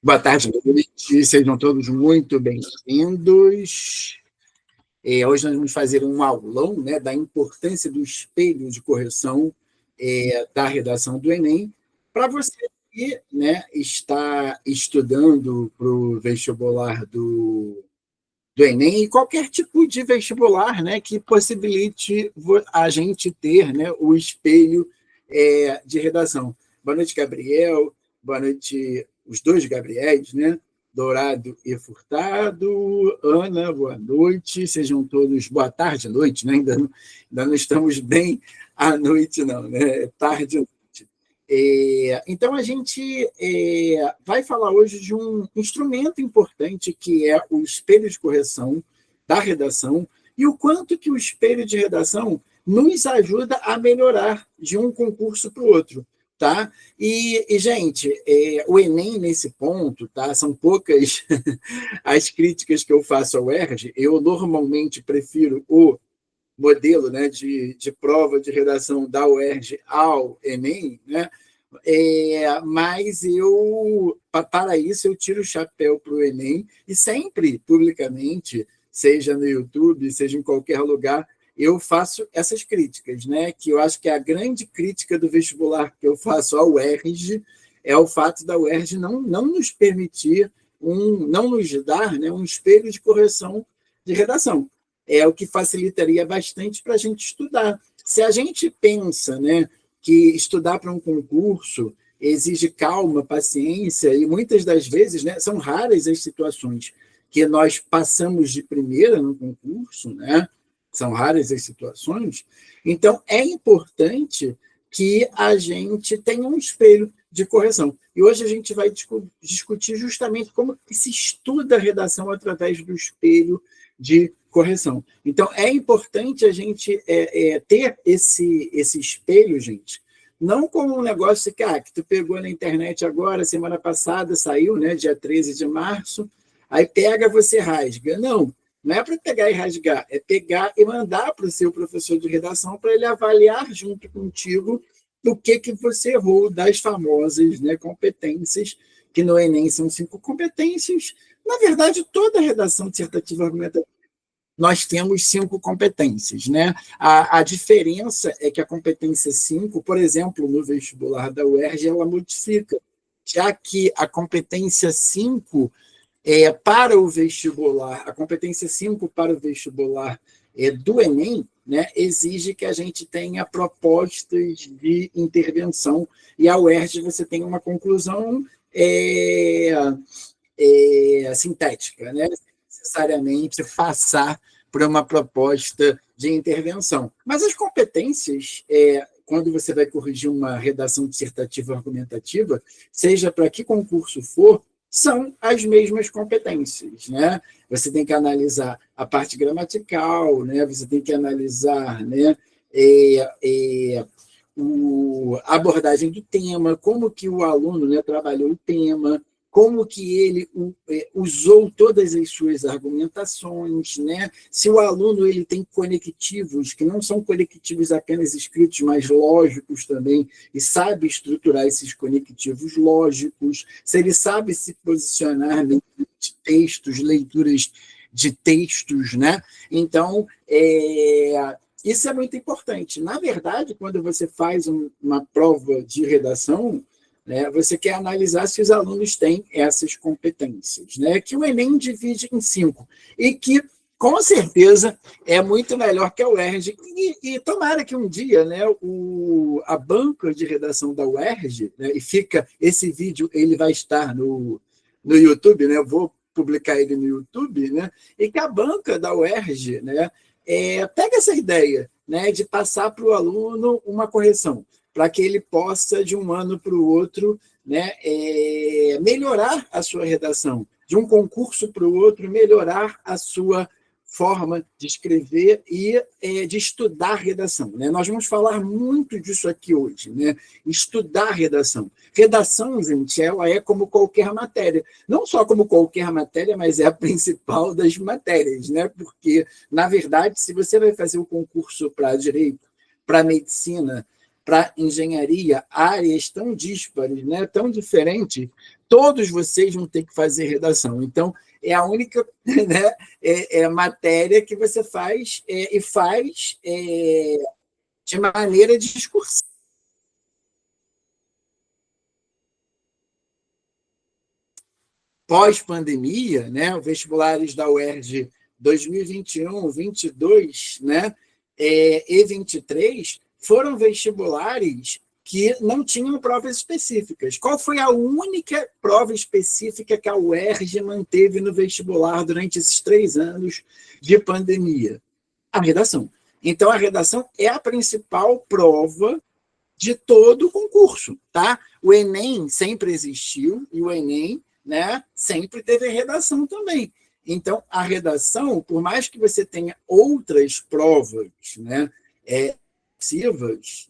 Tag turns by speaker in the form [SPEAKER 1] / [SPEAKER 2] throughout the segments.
[SPEAKER 1] Boa tarde, noite, sejam todos muito bem-vindos. Hoje nós vamos fazer um aulão, né, da importância do espelho de correção da redação do Enem, para você que, né, está estudando para o vestibular do Enem e qualquer tipo de vestibular, né, que possibilite a gente ter, né, o espelho de redação. Boa noite, Gabriel. Boa noite, os dois Gabriéis, né? Dourado e Furtado. Ana, boa noite. Sejam todos... Boa tarde, noite, né? Ainda não estamos bem à noite, não, né? É tarde, noite. Então, a gente vai falar hoje de um instrumento importante, que é o espelho de correção da redação, e o quanto que o espelho de redação nos ajuda a melhorar de um concurso para o outro. Tá? Gente, o Enem, nesse ponto, tá? São poucas as críticas que eu faço ao ERJ. Eu normalmente prefiro o modelo, né, de prova de redação da UERJ ao Enem, né? Mas para isso, eu tiro o chapéu para o Enem e sempre, publicamente, seja no YouTube, seja em qualquer lugar, eu faço essas críticas, né? Que eu acho que a grande crítica do vestibular que eu faço ao UERJ é o fato da UERJ não nos permitir, não nos dar, né, um espelho de correção de redação. É o que facilitaria bastante para a gente estudar. Se a gente pensa, né, que estudar para um concurso exige calma, paciência, e muitas das vezes, né, são raras as situações que nós passamos de primeira no concurso, né? São raras as situações. Então, é importante que a gente tenha um espelho de correção. E hoje a gente vai discutir justamente como que se estuda a redação através do espelho de correção. Então, é importante a gente ter esse espelho, gente, não como um negócio que tu pegou na internet agora, semana passada, saiu, né, dia 13 de março, aí pega, você rasga. Não é para pegar e rasgar, é pegar e mandar para o seu professor de redação para ele avaliar junto contigo o que você errou das famosas, né, competências, que no Enem são 5 competências. Na verdade, toda redação dissertativa argumentativa, nós temos 5 competências, né? A diferença é que a competência 5, por exemplo, no vestibular da UERJ, ela modifica, já que a competência 5 para o vestibular, a competência 5 para o vestibular do Enem, né, exige que a gente tenha propostas de intervenção, e a UERJ você tem uma conclusão sintética, né? Necessariamente passar por uma proposta de intervenção. Mas as competências, quando você vai corrigir uma redação dissertativa argumentativa, seja para que concurso for, são as mesmas competências, né? Você tem que analisar a parte gramatical, né? Você tem que analisar, né, a abordagem do tema, como que o aluno, né, trabalhou o tema, como que ele usou todas as suas argumentações, né? Se o aluno ele tem conectivos, que não são conectivos apenas escritos, mas lógicos também, e sabe estruturar esses conectivos lógicos, se ele sabe se posicionar dentro de textos, leituras de textos, né? Então, isso é muito importante. Na verdade, quando você faz uma prova de redação, né, você quer analisar se os alunos têm essas competências, né, que o Enem divide em 5, e que, com certeza, é muito melhor que a UERJ. E tomara que um dia, né, a banca de redação da UERJ, né, e fica esse vídeo, ele vai estar no YouTube, né, eu vou publicar ele no YouTube, né, e que a banca da UERJ, né, pega essa ideia, né, de passar para o aluno uma correção, para que ele possa, de um ano para o outro, né, melhorar a sua redação, de um concurso para o outro, melhorar a sua forma de escrever e de estudar redação, né? Nós vamos falar muito disso aqui hoje, né? Estudar redação. Redação, gente, ela é como qualquer matéria. Não só como qualquer matéria, mas é a principal das matérias, né? Porque, na verdade, se você vai fazer um concurso para direito, para medicina, para engenharia, áreas tão díspares, né, tão diferentes, todos vocês vão ter que fazer redação. Então, é a única né, matéria que você faz e faz de maneira discursiva. Pós-pandemia, né, os vestibulares da UERJ 2021, 22, né, e 23 foram vestibulares que não tinham provas específicas. Qual foi a única prova específica que a UERJ manteve no vestibular durante esses 3 anos de pandemia? A redação. Então, a redação é a principal prova de todo o concurso. Tá? O Enem sempre existiu e o Enem, né, sempre teve redação também. Então, a redação, por mais que você tenha outras provas, né,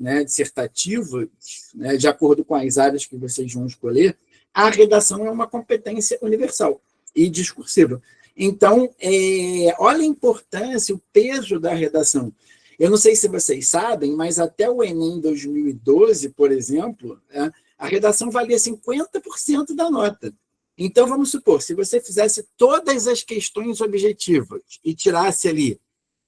[SPEAKER 1] né, dissertativas, né, de acordo com as áreas que vocês vão escolher, a redação é uma competência universal e discursiva. Então, olha a importância, o peso da redação. Eu não sei se vocês sabem, mas até o Enem 2012, por exemplo, a redação valia 50% da nota. Então, vamos supor, se você fizesse todas as questões objetivas e tirasse ali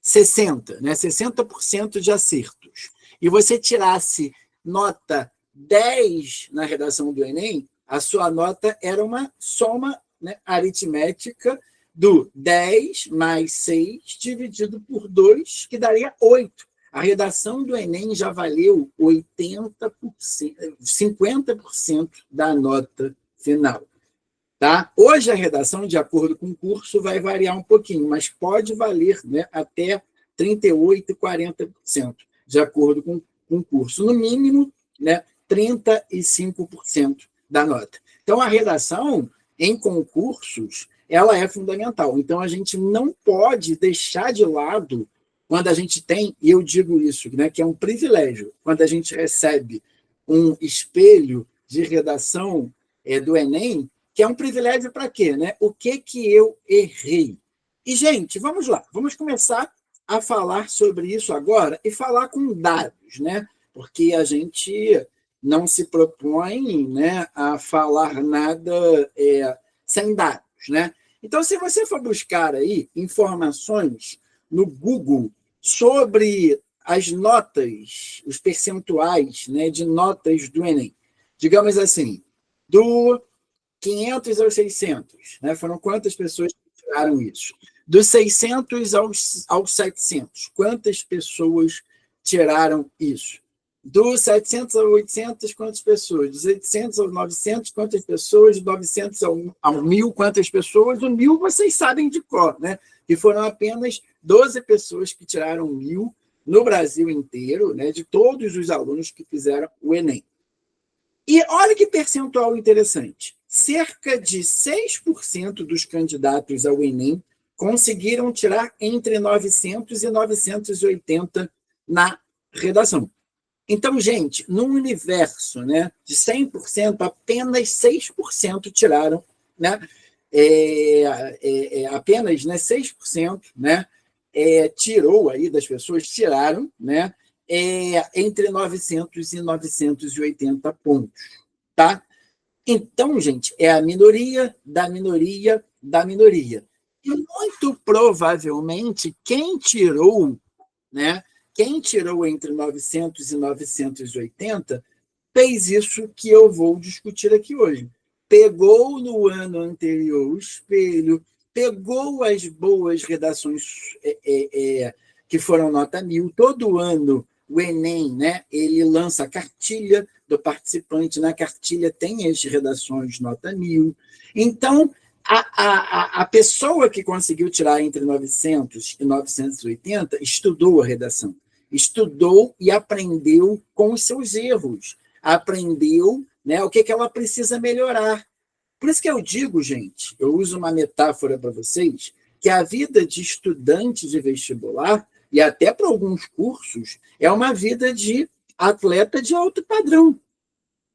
[SPEAKER 1] 60%, né, 60% de acertos, e você tirasse nota 10 na redação do Enem, a sua nota era uma soma, né, aritmética do 10 mais 6 dividido por 2, que daria 8. A redação do Enem já valeu 80%, 50% da nota final. Tá? Hoje a redação, de acordo com o curso, vai variar um pouquinho, mas pode valer, né, até 38%, 40%, de acordo com o curso. No mínimo, né, 35% da nota. Então, a redação em concursos, ela é fundamental. Então, a gente não pode deixar de lado, quando a gente tem, e eu digo isso, né, que é um privilégio, quando a gente recebe um espelho de redação do Enem, que é um privilégio para quê? Né? O que eu errei? E, gente, vamos lá, vamos começar a falar sobre isso agora e falar com dados, né? Porque a gente não se propõe, né, a falar nada sem dados, né? Então, se você for buscar aí informações no Google sobre as notas, os percentuais, né, de notas do Enem, digamos assim, do 500 aos 600, né? Foram quantas pessoas que tiraram isso? Dos 600 aos 700, quantas pessoas tiraram isso? Dos 700 aos 800, quantas pessoas? Dos 800 aos 900, quantas pessoas? Dos 900 ao 1.000, quantas pessoas? O 1.000 vocês sabem de cor, né? E foram apenas 12 pessoas que tiraram 1.000 no Brasil inteiro, né? De todos os alunos que fizeram o Enem. E olha que percentual interessante. Cerca de 6% dos candidatos ao Enem conseguiram tirar entre 900 e 980 na redação. Então, gente, num universo, né, de 100%, apenas 6% tiraram, né, apenas, né, 6%, né, tirou aí das pessoas, tiraram, né, entre 900 e 980 pontos. Tá? Então, gente, é a minoria da minoria da minoria. E muito provavelmente quem tirou, né, quem tirou entre 900 e 980 fez isso que eu vou discutir aqui hoje. Pegou no ano anterior o espelho, pegou as boas redações que foram nota 1.000. Todo ano o Enem, né, ele lança a cartilha do participante. Na cartilha tem as redações nota 1.000. Então, a pessoa que conseguiu tirar entre 900 e 980 estudou a redação, estudou e aprendeu com os seus erros, aprendeu, né, o que ela precisa melhorar. Por isso que eu digo, gente, eu uso uma metáfora para vocês, que a vida de estudante de vestibular, e até para alguns cursos, é uma vida de atleta de alto padrão.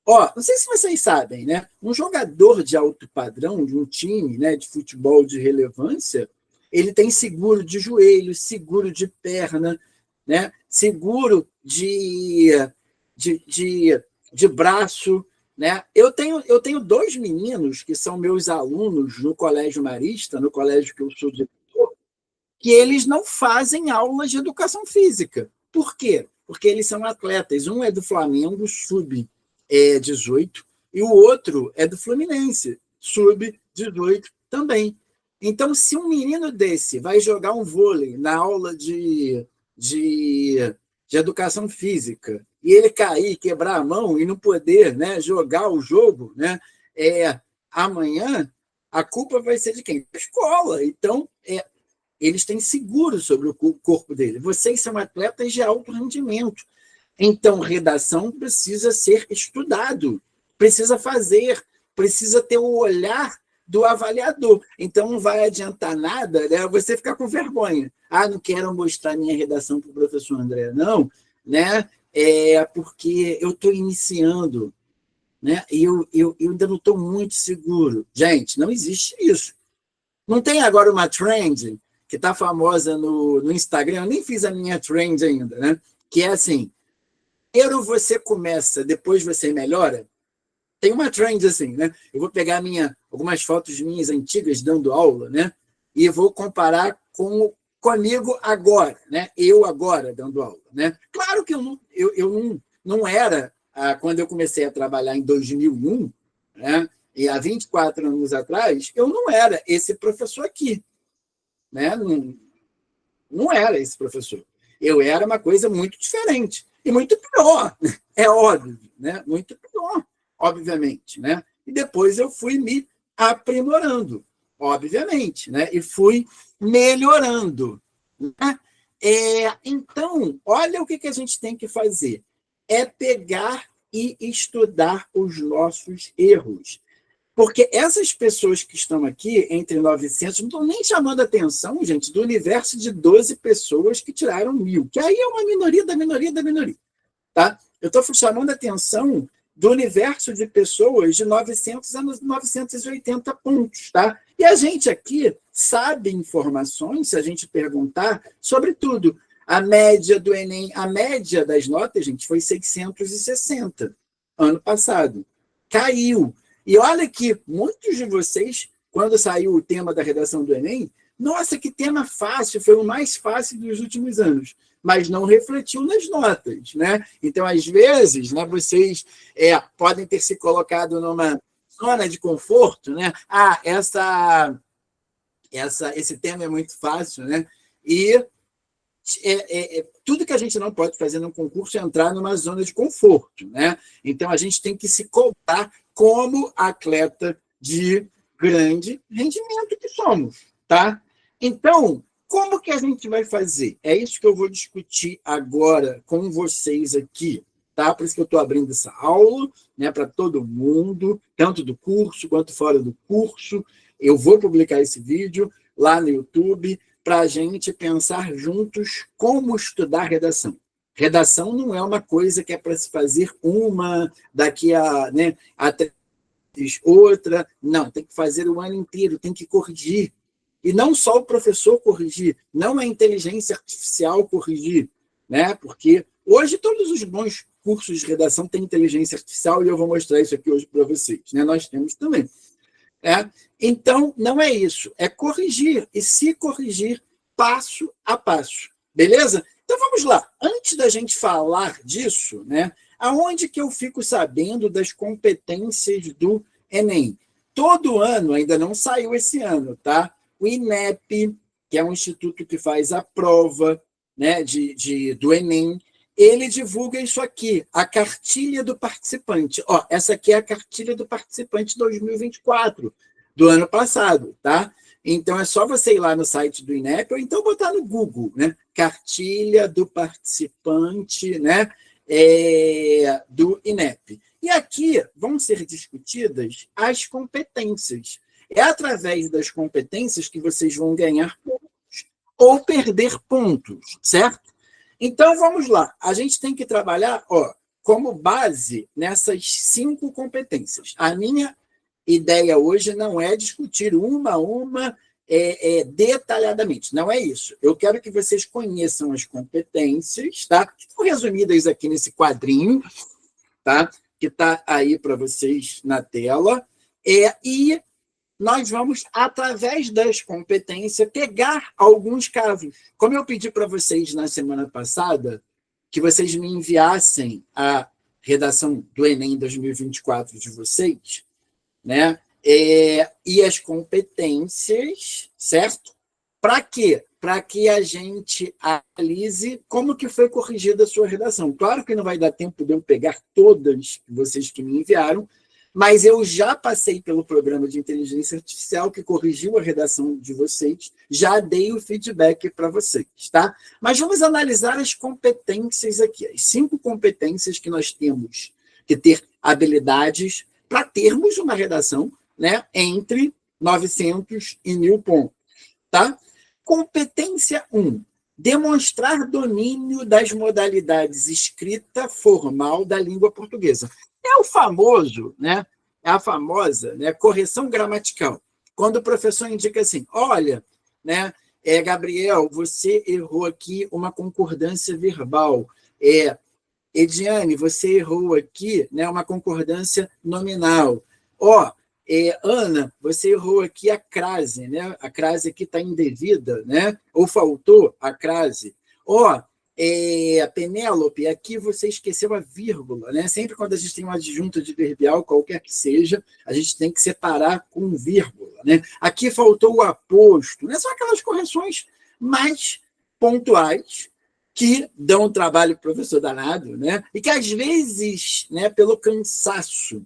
[SPEAKER 1] Não sei se vocês sabem, né? Um jogador de alto padrão, de um time, né, de futebol de relevância, ele tem seguro de joelho, seguro de perna, né, seguro de de braço, né? Eu tenho 2 meninos que são meus alunos no Colégio Marista, no colégio que eu sou diretor, que eles não fazem aulas de educação física. Por quê? Porque eles são atletas. Um é do Flamengo, sub-18, e o outro é do Fluminense, sub-18 também. Então, se um menino desse vai jogar um vôlei na aula de educação física e ele cair, quebrar a mão e não poder, né, jogar o jogo, né, amanhã, a culpa vai ser de quem? Da escola. Então, eles têm seguro sobre o corpo dele. Vocês são atletas de alto rendimento. Então, redação precisa ser estudado, precisa fazer, precisa ter o olhar do avaliador. Então, não vai adiantar nada, né, você ficar com vergonha. Não quero mostrar minha redação para o professor André. Não, né? Porque eu estou iniciando, né? E eu ainda não estou muito seguro. Gente, não existe isso. Não tem agora uma trend que está famosa no Instagram, eu nem fiz a minha trend ainda, né? Que é assim, primeiro você começa, depois você melhora. Tem uma trend assim, né? Eu vou pegar algumas fotos minhas antigas dando aula, né? E vou comparar comigo agora, né? Eu agora dando aula, né? Claro que eu não era, quando eu comecei a trabalhar em 2001, né? E há 24 anos atrás, eu não era esse professor aqui, né? Não era esse professor. Eu era uma coisa muito diferente e muito pior, é óbvio, né? Muito pior, obviamente, né? E depois eu fui me aprimorando, obviamente, né? E fui melhorando, né? Então, olha o que a gente tem que fazer. É pegar e estudar os nossos erros. Porque essas pessoas que estão aqui, entre 900, não estão nem chamando a atenção, gente, do universo de 12 pessoas que tiraram 1.000, que aí é uma minoria da minoria da minoria. Tá? Eu estou chamando a atenção do universo de pessoas de 900 a 980 pontos. Tá? E a gente aqui sabe informações, se a gente perguntar, sobre tudo. A média do Enem, a média das notas, gente, foi 660 ano passado. Caiu. E olha que muitos de vocês, quando saiu o tema da redação do Enem, nossa, que tema fácil, foi o mais fácil dos últimos anos, mas não refletiu nas notas, né? Então, às vezes, né, vocês podem ter se colocado numa zona de conforto, né? Esse tema é muito fácil, né? E tudo que a gente não pode fazer no concurso é entrar numa zona de conforto, né? Então, a gente tem que se cobrar como atleta de grande rendimento que somos, tá? Então, como que a gente vai fazer? É isso que eu vou discutir agora com vocês aqui, tá? Por isso que eu estou abrindo essa aula, né, para todo mundo, tanto do curso quanto fora do curso. Eu vou publicar esse vídeo lá no YouTube para a gente pensar juntos como estudar redação. Redação não é uma coisa que é para se fazer uma, daqui a, né, a 3, outra. Não, tem que fazer o ano inteiro, tem que corrigir. E não só o professor corrigir, não a inteligência artificial corrigir, né? Porque hoje todos os bons cursos de redação têm inteligência artificial e eu vou mostrar isso aqui hoje para vocês, né? Nós temos também. Então, não é isso, é corrigir, e se corrigir passo a passo, beleza? Então, vamos lá. Antes da gente falar disso, né, aonde que eu fico sabendo das competências do Enem? Todo ano, ainda não saiu esse ano, tá? O INEP, que é um instituto que faz a prova, né, do Enem, ele divulga isso aqui, a cartilha do participante. Essa aqui é a cartilha do participante 2024, do ano passado, tá? Então, é só você ir lá no site do INEP, ou então botar no Google, né? Cartilha do participante, né? Do INEP. E aqui vão ser discutidas as competências. É através das competências que vocês vão ganhar pontos ou perder pontos, certo? Então, vamos lá. A gente tem que trabalhar como base nessas 5 competências. A minha ideia hoje não é discutir uma a uma detalhadamente. Não é isso. Eu quero que vocês conheçam as competências, tá? Que estão resumidas aqui nesse quadrinho, tá? Que está aí para vocês na tela. E nós vamos, através das competências, pegar alguns casos. Como eu pedi para vocês na semana passada, que vocês me enviassem a redação do Enem 2024 de vocês, né? E as competências, certo? Para quê? Para que a gente analise como que foi corrigida a sua redação. Claro que não vai dar tempo de eu pegar todas vocês que me enviaram, mas eu já passei pelo programa de inteligência artificial que corrigiu a redação de vocês, já dei o feedback para vocês, tá? Mas vamos analisar as competências aqui, as 5 competências que nós temos que ter habilidades para termos uma redação, né, entre 900 e 1.000 pontos, tá? Competência 1, demonstrar domínio das modalidades escrita formal da língua portuguesa. É o famoso, né? É a famosa, né, correção gramatical. Quando o professor indica assim, olha, né, Gabriel, você errou aqui uma concordância verbal. Ediane, você errou aqui, né, uma concordância nominal. Ana, você errou aqui a crase, né? A crase aqui está indevida, né? Ou faltou a crase. Penélope, aqui você esqueceu a vírgula, né? Sempre quando a gente tem uma adjunta adverbial, qualquer que seja, a gente tem que separar com vírgula, né? Aqui faltou o aposto, né? São aquelas correções mais pontuais que dão trabalho para o professor danado, né? E que, às vezes, né, pelo cansaço,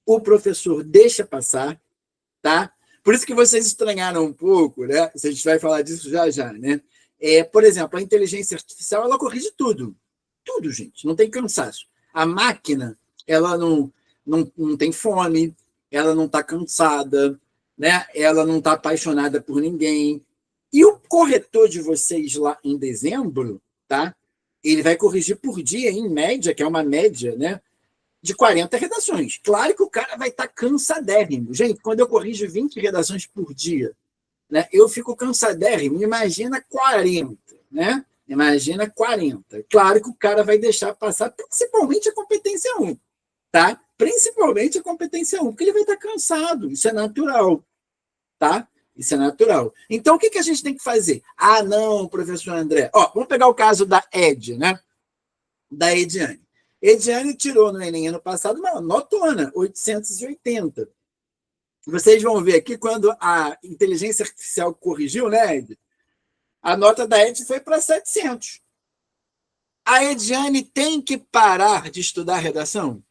[SPEAKER 1] o professor deixa passar, tá? Por isso que vocês estranharam um pouco, né? A gente vai falar disso já, né? Por exemplo, a inteligência artificial, ela corrige tudo. Tudo, gente. Não tem cansaço. A máquina, ela não tem fome, ela não está cansada, né? Ela não está apaixonada por ninguém. E o corretor de vocês lá em dezembro, tá? Ele vai corrigir por dia, em média, que é uma média, né, de 40 redações. Claro que o cara vai estar cansadérrimo. Gente, quando eu corrijo 20 redações por dia, né, eu fico cansadérrimo. Imagina 40, né? Imagina 40. Claro que o cara vai deixar passar, principalmente a competência 1, tá? Principalmente a competência 1, porque ele vai estar cansado. Isso é natural, tá? Isso é natural. Então, o que a gente tem que fazer? Ah, não, professor André. Vamos pegar o caso da Ed, né? Da Ediane. Ediane tirou no Enem ano passado uma notona, 880. Vocês vão ver aqui, quando a inteligência artificial corrigiu, né, Ed? A nota da Ed foi para 700. A Ediane tem que parar de estudar redação?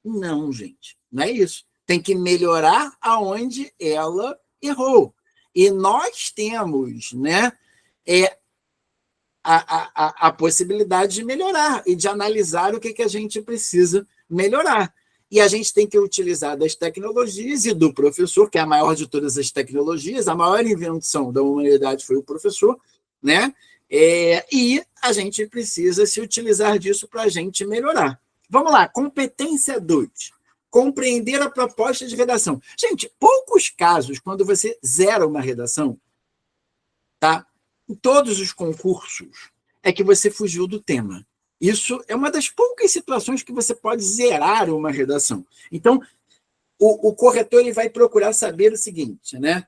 [SPEAKER 1] Não, gente. Não é isso. Tem que melhorar aonde ela errou. E nós temos, né, a possibilidade de melhorar e de analisar o que a gente precisa melhorar. E a gente tem que utilizar das tecnologias e do professor, que é a maior de todas as tecnologias, a maior invenção da humanidade foi o professor, né? E a gente precisa se utilizar disso para a gente melhorar. Vamos lá, competência 2. Compreender a proposta de redação. Gente, poucos casos, quando você zera uma redação, tá? Em todos os concursos, é que você fugiu do tema. Isso é uma das poucas situações que você pode zerar uma redação. Então, o corretor ele vai procurar saber o seguinte, né?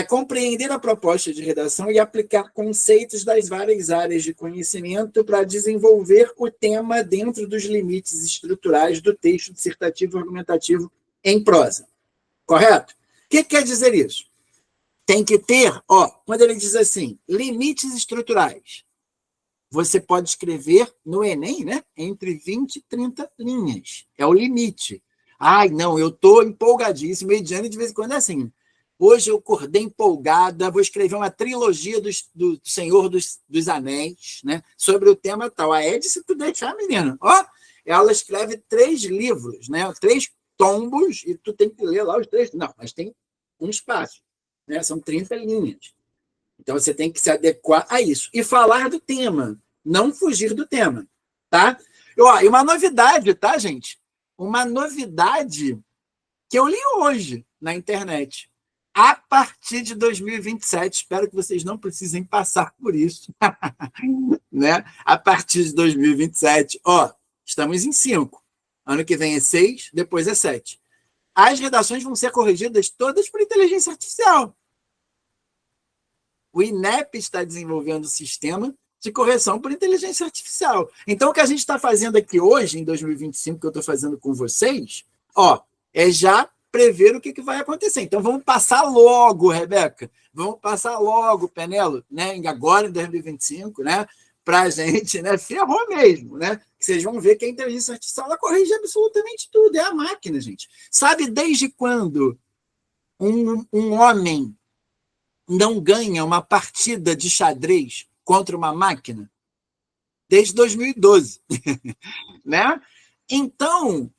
[SPEAKER 1] Compreender a proposta de redação e aplicar conceitos das várias áreas de conhecimento para desenvolver o tema dentro dos limites estruturais do texto dissertativo argumentativo em prosa. Correto? O que quer dizer isso? Tem que ter, quando ele diz assim, limites estruturais, você pode escrever no Enem, né, entre 20 e 30 linhas. É o limite. Ai, não, eu estou empolgadíssimo. Ediane, de vez em quando, é assim. Hoje eu acordei empolgada, vou escrever uma trilogia do Senhor dos Anéis, né, sobre o tema tal. A Ed, se tu deixar, menina, ela escreve 3 livros, né, 3 tombos, e tu tem que ler lá os 3. Não, mas tem um espaço, né, são 30 linhas. Então, você tem que se adequar a isso. E falar do tema, não fugir do tema, tá? E uma novidade, tá, gente? Uma novidade que eu li hoje na internet. A partir de 2027, espero que vocês não precisem passar por isso, né? A partir de 2027, estamos em 5. Ano que vem é 6, depois é 7. As redações vão ser corrigidas todas por inteligência artificial. O INEP está desenvolvendo um sistema de correção por inteligência artificial. Então, o que a gente está fazendo aqui hoje, em 2025, que eu estou fazendo com vocês, é já prever o que vai acontecer. Então, vamos passar logo, Rebeca, vamos passar logo, Penelo, né? Agora em 2025, né? Para a gente, né? Ferrou mesmo, né? Vocês vão ver que a inteligência artificial ela corrige absolutamente tudo, é a máquina, gente. Sabe desde quando um homem não ganha uma partida de xadrez contra uma máquina? Desde 2012, né? Então,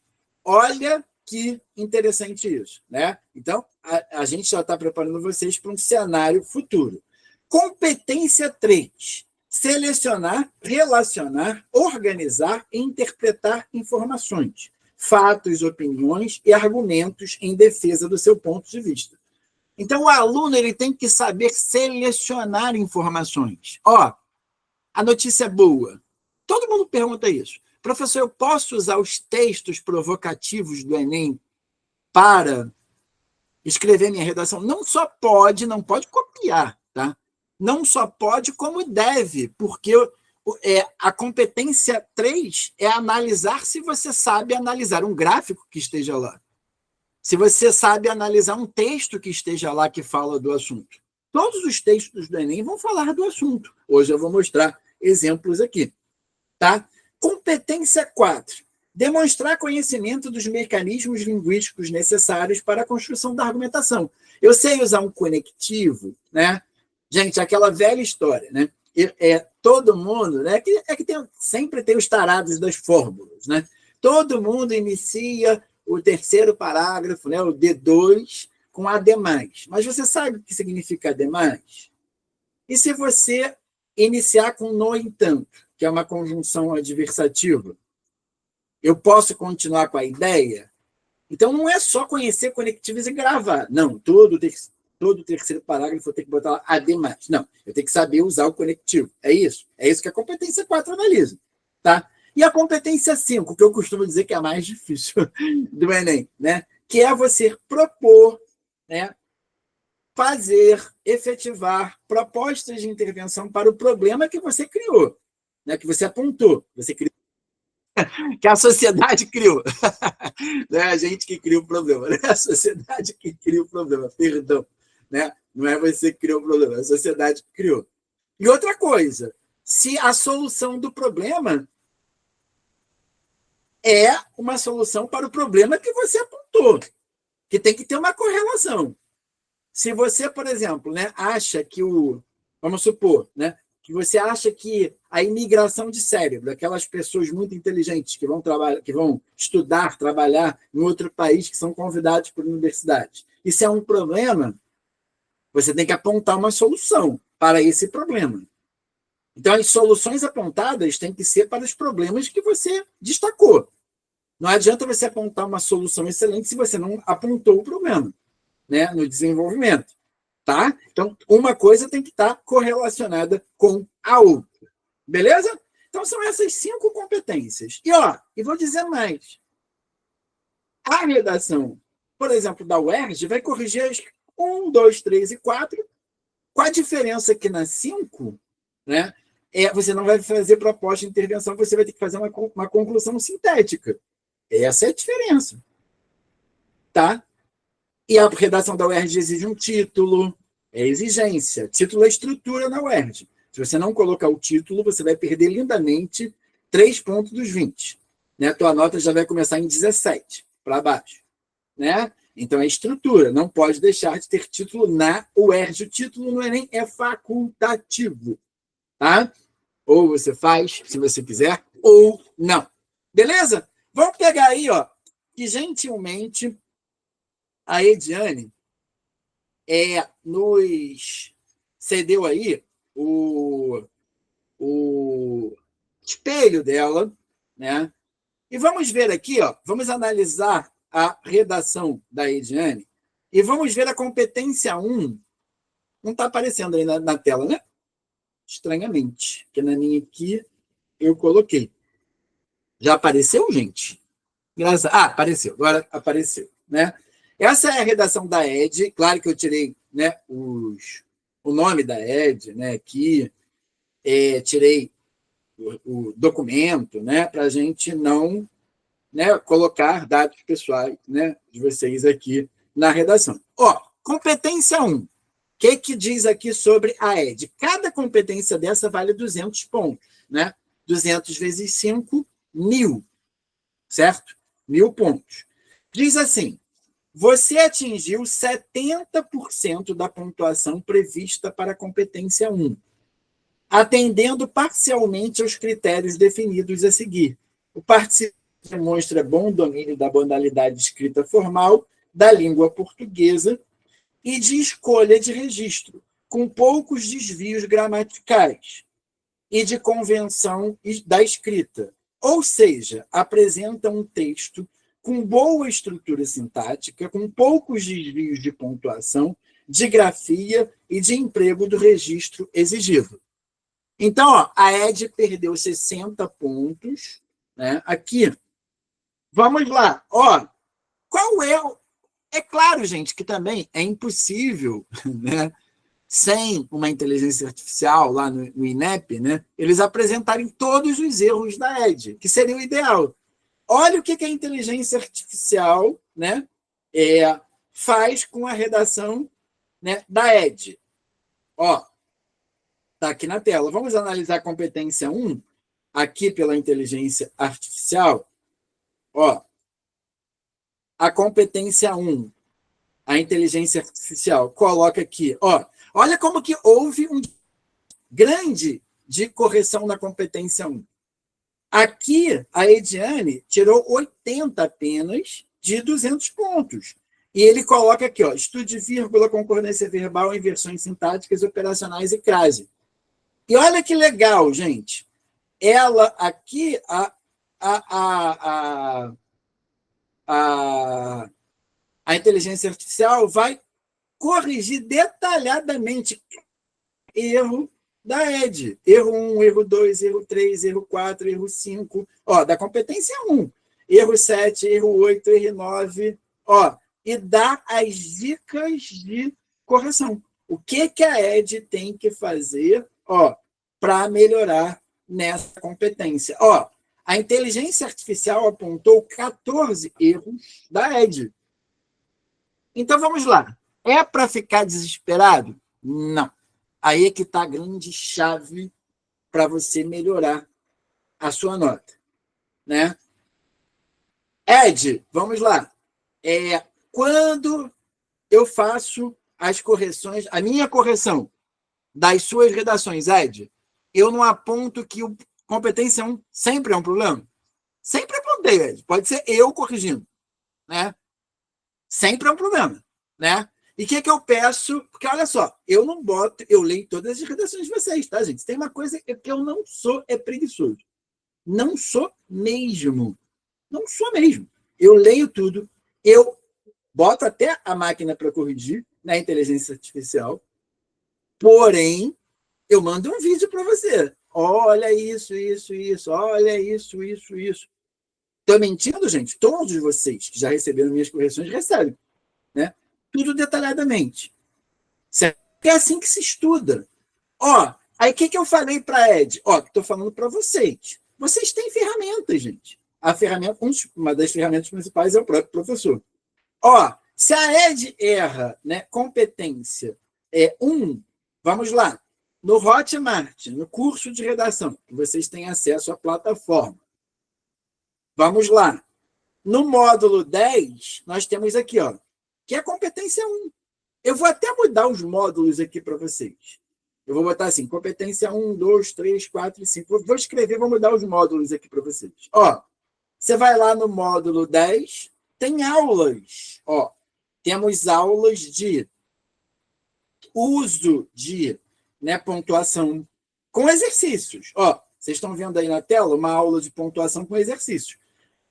[SPEAKER 1] olha que interessante isso, né? Então, a gente já está preparando vocês para um cenário futuro. Competência 3. Selecionar, relacionar, organizar e interpretar informações, fatos, opiniões e argumentos em defesa do seu ponto de vista. Então, o aluno ele tem que saber selecionar informações. A notícia é boa. Todo mundo pergunta isso. Professor, eu posso usar os textos provocativos do Enem para escrever minha redação? Não só pode, não pode copiar, tá? Não só pode, como deve, porque a competência 3 é analisar se você sabe analisar um gráfico que esteja lá. Se você sabe analisar um texto que esteja lá que fala do assunto. Todos os textos do Enem vão falar do assunto. Hoje eu vou mostrar exemplos aqui. Tá? Competência 4. Demonstrar conhecimento dos mecanismos linguísticos necessários para a construção da argumentação. Eu sei usar um conectivo, né? Gente, aquela velha história, né? Todo mundo, né? Sempre tem os tarados das fórmulas, né? Todo mundo inicia o terceiro parágrafo, né? O D2, com ademais. Mas você sabe o que significa ademais? E se você iniciar com no entanto, que é uma conjunção adversativa, eu posso continuar com a ideia? Então, não é só conhecer conectivos e gravar. Não, todo terceiro parágrafo eu tenho que botar lá ademais. Não, eu tenho que saber usar o conectivo. É isso? É isso que a competência 4 analisa. Tá? E a competência 5, que eu costumo dizer que é a mais difícil do Enem, né? Que é você propor, né? Fazer, efetivar propostas de intervenção para o problema que você criou, né? Que você apontou, você criou, que a sociedade criou. Não é a gente que cria o problema, né? A sociedade que cria o problema, perdão. Né? Não é você que criou o problema, é a sociedade que criou. E outra coisa, se a solução do problema é uma solução para o problema que você apontou, que tem que ter uma correlação. Se você, por exemplo, né, acha que vamos supor, né, que você acha que a imigração de cérebro, aquelas pessoas muito inteligentes que vão estudar, trabalhar em outro país, que são convidados por universidades, isso é um problema, você tem que apontar uma solução para esse problema. Então, as soluções apontadas têm que ser para os problemas que você destacou. Não adianta você apontar uma solução excelente se você não apontou o problema, né, no desenvolvimento. Tá? Então, uma coisa tem que estar correlacionada com a outra. Beleza? Então, são essas 5 competências. E vou dizer mais. A redação, por exemplo, da UERJ, vai corrigir as 1, 2, 3 e 4, com a diferença que na 5, né, você não vai fazer proposta de intervenção, você vai ter que fazer uma conclusão sintética. Essa é a diferença. Tá? E a redação da UERJ exige um título, é exigência. Título é estrutura na UERJ. Se você não colocar o título, você vai perder lindamente 3 pontos dos 20. Né? A tua nota já vai começar em 17, para baixo. Né? Então, é estrutura. Não pode deixar de ter título na UERJ. O título no Enem é facultativo. Tá? Ou você faz, se você quiser, ou não. Beleza? Vamos pegar aí, que gentilmente a Ediane nos cedeu aí o espelho dela, né? E vamos ver aqui, vamos analisar a redação da Ediane E vamos ver a competência 1. Não está aparecendo aí na tela, né? Estranhamente, porque na minha aqui eu coloquei. Já apareceu, gente? Apareceu, agora apareceu, né? Essa é a redação da ED, claro que eu tirei, né, o nome da ED, né, aqui, tirei o documento, né, para a gente não, né, colocar dados pessoais, né, de vocês aqui na redação. Competência 1. O que diz aqui sobre a ED? Cada competência dessa vale 200 pontos, né? 200 vezes 5, 1.000, certo? 1.000 pontos. Diz assim, você atingiu 70% da pontuação prevista para a competência 1, atendendo parcialmente aos critérios definidos a seguir. O participante demonstra bom domínio da modalidade escrita formal, da língua portuguesa e de escolha de registro, com poucos desvios gramaticais e de convenção da escrita. Ou seja, apresenta um texto com boa estrutura sintática, com poucos desvios de pontuação, de grafia e de emprego do registro exigido. Então, a ED perdeu 60 pontos, né? Aqui. Vamos lá. Qual é o... É claro, gente, que também é impossível, né, sem uma inteligência artificial lá no INEP, né, eles apresentarem todos os erros da ED, que seria o ideal. Olha o que a inteligência artificial, né, faz com a redação, né, da ED. Está aqui na tela. Vamos analisar a competência 1, aqui pela inteligência artificial. A competência 1, a inteligência artificial, coloca aqui. Olha como que houve um grande de correção na competência 1. Aqui, a Ediane tirou 80 apenas de 200 pontos. E ele coloca aqui, estude vírgula, concordância verbal, inversões sintáticas, operacionais e crase. E olha que legal, gente. Ela aqui, a inteligência artificial vai corrigir detalhadamente erro da ED. Erro 1, erro 2, erro 3, erro 4, erro 5. Da competência 1. Erro 7, erro 8, erro 9. E dá as dicas de correção. O que a ED tem que fazer para melhorar nessa competência? A inteligência artificial apontou 14 erros da ED. Então, vamos lá. É para ficar desesperado? Não. Aí é que está a grande chave para você melhorar a sua nota, né? ED, vamos lá. Quando eu faço as correções, a minha correção das suas redações, ED, eu não aponto que o competência 1 sempre é um problema? Sempre apontei, ED. Pode ser eu corrigindo, né? Sempre é um problema, né? E o que eu peço? Porque, olha só, eu não boto, eu leio todas as redações de vocês, tá, gente? Tem uma coisa que eu não sou, preguiçoso. Não sou mesmo. Não sou mesmo. Eu leio tudo, eu boto até a máquina para corrigir na inteligência artificial, porém, eu mando um vídeo para você. Olha isso, olha isso. Estou mentindo, gente? Todos vocês que já receberam minhas correções recebem, né? Tudo detalhadamente. Certo? É assim que se estuda. Aí o que eu falei para a ED? Estou falando para vocês. Vocês têm ferramentas, gente. Uma das ferramentas principais é o próprio professor. Se a ED erra, né, competência 1, vamos lá. No Hotmart, no curso de redação, que vocês têm acesso à plataforma. Vamos lá. No módulo 10, nós temos aqui, que é a competência 1. Eu vou até mudar os módulos aqui para vocês. Eu vou botar assim, competência 1, 2, 3, 4 e 5. Vou escrever, vou mudar os módulos aqui para vocês. Você vai lá no módulo 10, tem aulas. Temos aulas de uso de, né, pontuação com exercícios. Vocês estão vendo aí na tela uma aula de pontuação com exercícios.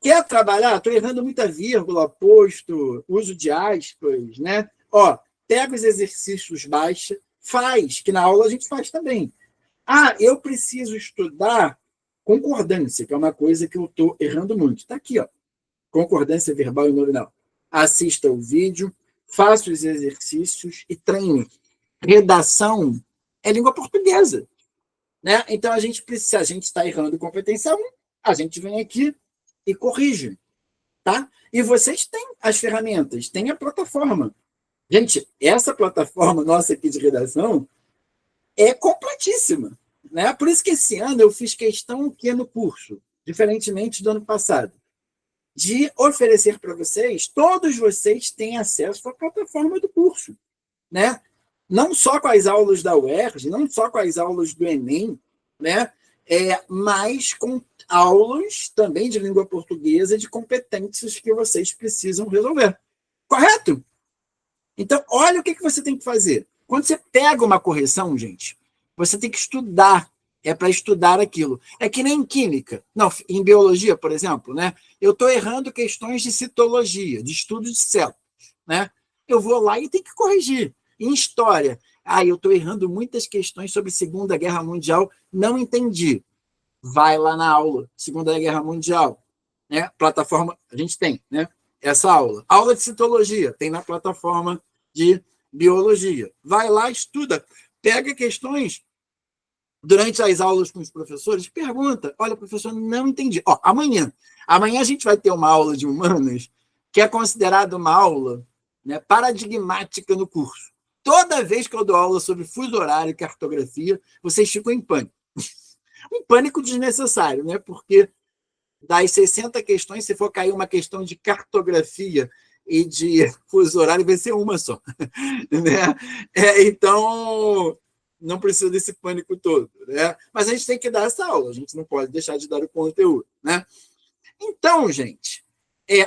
[SPEAKER 1] Quer trabalhar? Estou errando muita vírgula, posto, uso de aspas, né? Ó, pega os exercícios, baixa, faz, que na aula a gente faz também. Ah, eu preciso estudar concordância, que é uma coisa que eu estou errando muito. Está aqui, ó. Concordância verbal e nominal. Assista o vídeo, faça os exercícios e treine. Redação é língua portuguesa, né? Então, se a gente está errando competência 1, a gente vem aqui e corrige, tá? E vocês têm as ferramentas, têm a plataforma. Gente, essa plataforma nossa aqui de redação é completíssima, né? Por isso que esse ano eu fiz questão que no curso, diferentemente do ano passado, de oferecer para vocês, todos vocês têm acesso à plataforma do curso, né? Não só com as aulas da UERJ, não só com as aulas do Enem, né? Mas com aulas também de língua portuguesa, de competências que vocês precisam resolver. Correto? Então, olha o que você tem que fazer. Quando você pega uma correção, gente, você tem que estudar. É para estudar aquilo. É que nem em química. Não, em biologia, por exemplo, né? Eu estou errando questões de citologia, de estudo de células, né? Eu vou lá e tenho que corrigir. Em história, eu estou errando muitas questões sobre Segunda Guerra Mundial, não entendi. Vai lá na aula, Segunda Guerra Mundial, né? Plataforma, a gente tem, né? Essa aula. Aula de citologia, tem na plataforma de biologia. Vai lá, estuda, pega questões durante as aulas com os professores, pergunta, olha, professor, não entendi. Ó, amanhã a gente vai ter uma aula de humanas que é considerada uma aula, né, paradigmática no curso. Toda vez que eu dou aula sobre fuso horário e cartografia, vocês ficam em pânico. Um pânico desnecessário, né? Porque das 60 questões, se for cair uma questão de cartografia e de fuso horário, vai ser uma só. Né? Então, não precisa desse pânico todo. Né? Mas a gente tem que dar essa aula, a gente não pode deixar de dar o conteúdo. Né? Então, gente,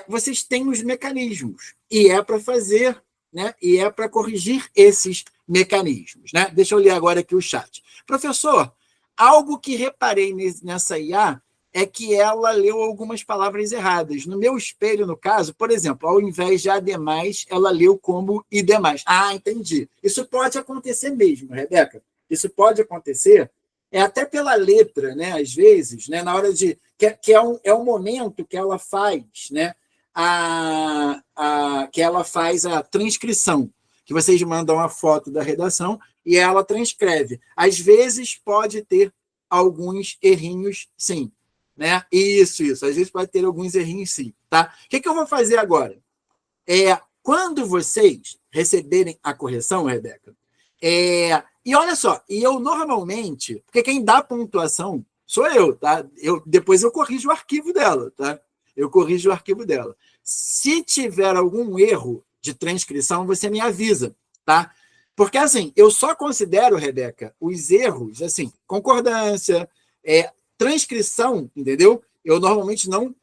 [SPEAKER 1] vocês têm os mecanismos, e é para fazer, né? E é para corrigir esses mecanismos. Né? Deixa eu ler agora aqui o chat. Professor, algo que reparei nessa IA é que ela leu algumas palavras erradas. No meu espelho, no caso, por exemplo, ao invés de ademais, ela leu como e demais. Ah, entendi. Isso pode acontecer mesmo, Rebeca. Isso pode acontecer, até pela letra, né? Às vezes, né? Na hora de. Que é um momento que ela faz, né? Que ela faz a transcrição, que vocês mandam a foto da redação e ela transcreve. Às vezes pode ter alguns errinhos, sim. Né? Isso. Às vezes pode ter alguns errinhos, sim. Tá? O que eu vou fazer agora? Quando vocês receberem a correção, Rebeca, e olha só, e eu normalmente, porque quem dá pontuação sou eu, tá? Depois eu corrijo o arquivo dela, tá? Eu corrijo o arquivo dela. Se tiver algum erro de transcrição, você me avisa, tá? Porque, assim, eu só considero, Rebeca, os erros, assim, concordância, transcrição, entendeu? Eu normalmente não.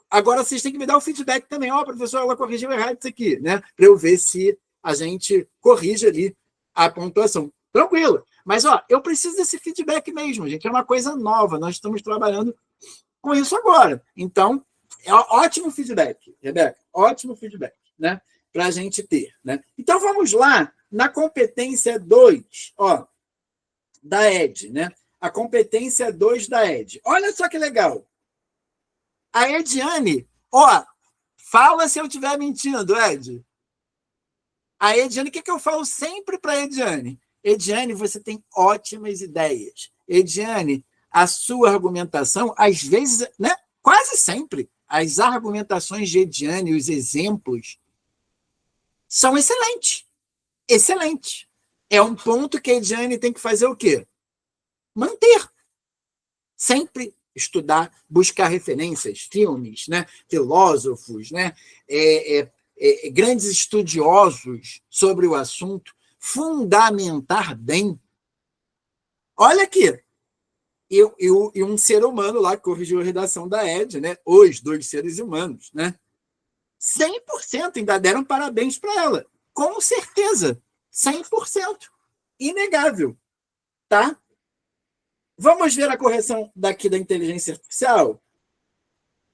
[SPEAKER 1] Agora, vocês têm que me dar o feedback também. Ó, professor, ela corrigiu errado isso aqui, né? Para eu ver se a gente corrige ali a pontuação. Tranquilo. Mas, ó, eu preciso desse feedback mesmo, gente. É uma coisa nova. Nós estamos trabalhando com isso agora. Então, é ótimo feedback, Rebeca. Ótimo feedback, né? Para a gente ter, né? Então, vamos lá na competência 2, ó, da ED, né? A competência 2 da ED. Olha só que legal. A Ediane, ó, fala se eu estiver mentindo, Ed. A Ediane, o que eu falo sempre para a Ediane? Ediane, você tem ótimas ideias. Ediane, a sua argumentação, às vezes, né, quase sempre, as argumentações de Ediane, os exemplos, são excelentes. Excelentes. É um ponto que a Ediane tem que fazer o quê? Manter. Sempre estudar, buscar referências, filmes, né, filósofos, né, grandes estudiosos sobre o assunto, fundamentar bem. Olha aqui, e um ser humano lá que corrigiu a redação da ED, né, os dois seres humanos, né, 100% ainda deram parabéns para ela, com certeza, 100%, inegável, tá? Vamos ver a correção daqui da inteligência artificial?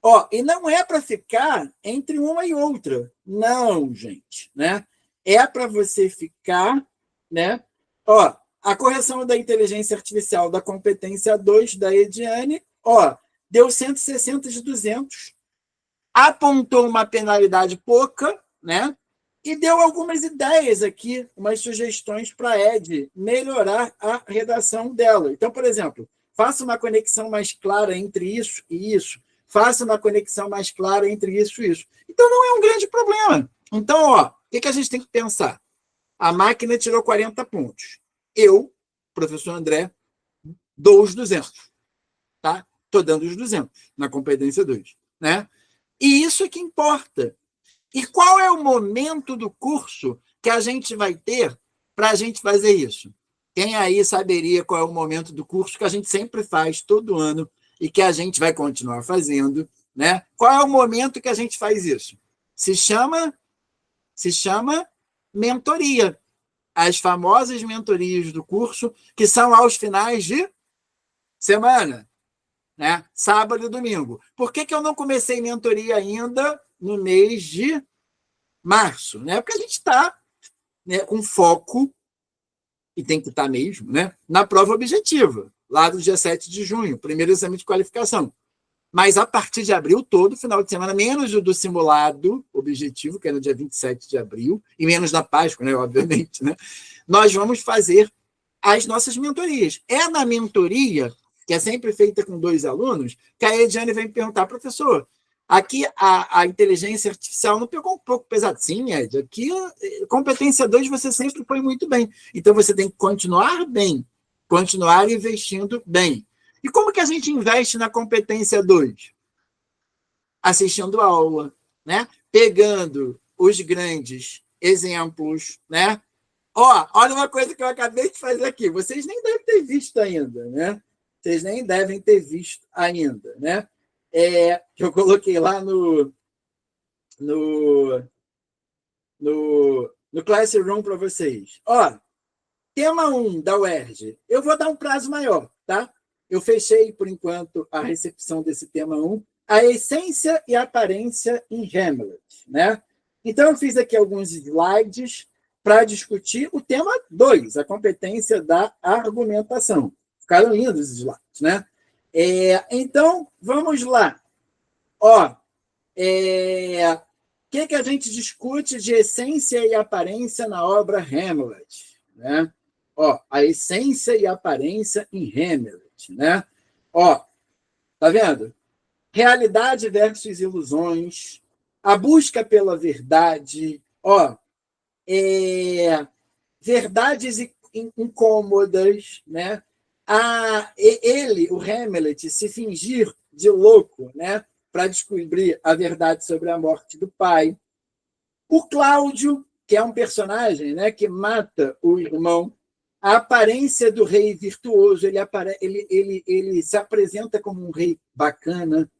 [SPEAKER 1] Ó, e não é para ficar entre uma e outra. Não, gente, né? É para você ficar, né? Ó, a correção da inteligência artificial da competência 2 da Ediane, ó, deu 160 de 200, apontou uma penalidade pouca, né? E deu algumas ideias aqui, umas sugestões para a Ed melhorar a redação dela. Então, por exemplo, faça uma conexão mais clara entre isso e isso. Faça uma conexão mais clara entre isso e isso. Então, não é um grande problema. Então, ó, o que a gente tem que pensar? A máquina tirou 40 pontos. Eu, professor André, dou os 200. Tá? Estou dando os 200 na competência 2. Né? E isso é que importa. E qual é o momento do curso que a gente vai ter para a gente fazer isso? Quem aí saberia qual é o momento do curso que a gente sempre faz todo ano e que a gente vai continuar fazendo, né? Qual é o momento que a gente faz isso? Se chama mentoria. As famosas mentorias do curso, que são aos finais de semana, né? Sábado e domingo. Por que eu não comecei mentoria ainda no mês de março? Né? Porque a gente está, né, com foco, e tem que estar mesmo, né, na prova objetiva, lá do dia 7 de junho, primeiro exame de qualificação. Mas a partir de abril, todo final de semana, menos o do simulado objetivo, que é no dia 27 de abril, e menos da Páscoa, né, obviamente, né, nós vamos fazer as nossas mentorias. É na mentoria, que é sempre feita com 2 alunos, que a Ediane vem me perguntar, professor, aqui a inteligência artificial não pegou um pouco pesado? Sim, Ed, aqui competência 2 você sempre foi muito bem. Então você tem que continuar bem, continuar investindo bem. E como que a gente investe na competência 2? Assistindo aula, né? Pegando os grandes exemplos, né? Ó, olha uma coisa que eu acabei de fazer aqui. Vocês nem devem ter visto ainda, né? Vocês nem devem ter visto ainda, né? Que eu coloquei lá no, no Classroom para vocês. Ó, tema 1 da UERJ. Eu vou dar um prazo maior, tá? Eu fechei, por enquanto, a recepção desse tema 1, a essência e a aparência em Hamlet, né? Então, eu fiz aqui alguns slides para discutir o tema 2, a competência da argumentação. Ficaram lindos os slides, né? Então, vamos lá. Ó, o que a gente discute de essência e aparência na obra Hamlet, né? Ó, a essência e aparência em Hamlet, né? Ó, tá vendo? Realidade versus ilusões, a busca pela verdade, ó, verdades incômodas, né? Ele, o Hamlet, se fingir de louco, né? Para descobrir a verdade sobre a morte do pai. O Cláudio, que é um personagem, né, que mata o irmão, a aparência do rei virtuoso, ele se apresenta como um rei bacana,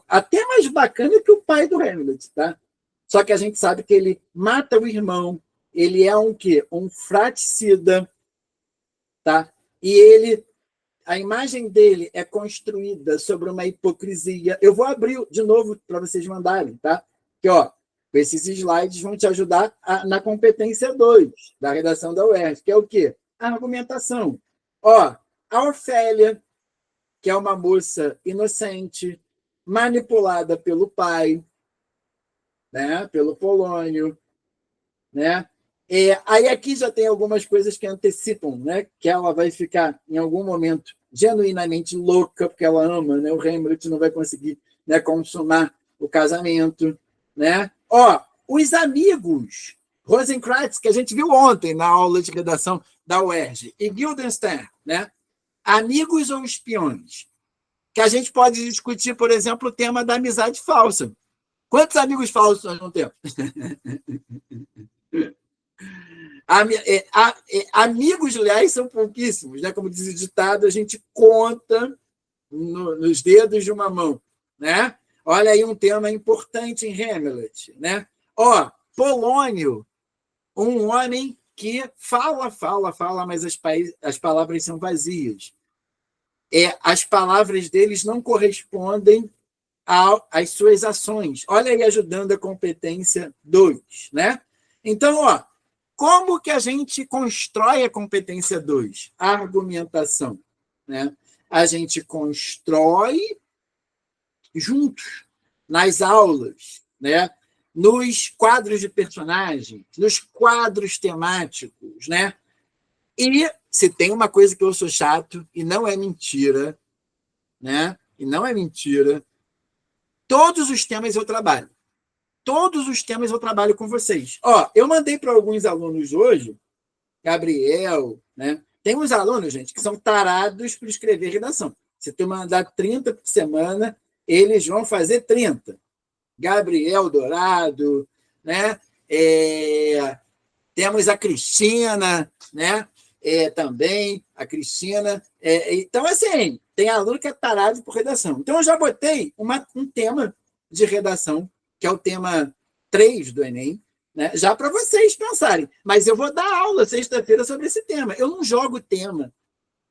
[SPEAKER 1] até mais bacana que o pai do Hamlet, tá? Só que a gente sabe que ele mata o irmão, ele é um quê? Um fratricida, tá? E a imagem dele é construída sobre uma hipocrisia. Eu vou abrir de novo para vocês mandarem, tá? Que, ó, esses slides vão te ajudar na competência 2 da redação da UERJ, que é o quê? A argumentação. Ó, a Ofélia, que é uma moça inocente, manipulada pelo pai, né? Pelo Polônio, né? Aí aqui já tem algumas coisas que antecipam, né? Que ela vai ficar, em algum momento, genuinamente louca, porque ela ama, né? O Hamlet não vai conseguir, né, consumar o casamento, né? Ó, os amigos, Rosencrantz, que a gente viu ontem na aula de redação da UERJ, e Guildenstern, né? Amigos ou espiões? Que a gente pode discutir, por exemplo, o tema da amizade falsa. Quantos amigos falsos nós não temos? Amigos leais são pouquíssimos, né? Como diz o ditado, a gente conta nos dedos de uma mão, né? Olha aí um tema importante em Hamlet, né? Ó, Polônio, um homem que fala, mas as palavras são vazias. As palavras deles não correspondem às suas ações. Olha aí, ajudando a competência 2, né? Então, ó, como que a gente constrói a competência 2? A argumentação, né? A gente constrói juntos, nas aulas, né? Nos quadros de personagens, nos quadros temáticos, né? E se tem uma coisa que eu sou chato, e não é mentira, né? E não é mentira, todos os temas eu trabalho. Todos os temas eu trabalho com vocês. Ó, eu mandei para alguns alunos hoje, Gabriel, né? Tem uns alunos, gente, que são tarados por escrever redação. Se tu mandar 30 por semana, eles vão fazer 30. Gabriel Dourado, né? Temos a Cristina, né? Também, a Cristina. Então, assim, tem aluno que é tarado por redação. Então, eu já botei um tema de redação, que é o tema 3 do Enem, né? Já para vocês pensarem. Mas eu vou dar aula sexta-feira sobre esse tema. Eu não jogo tema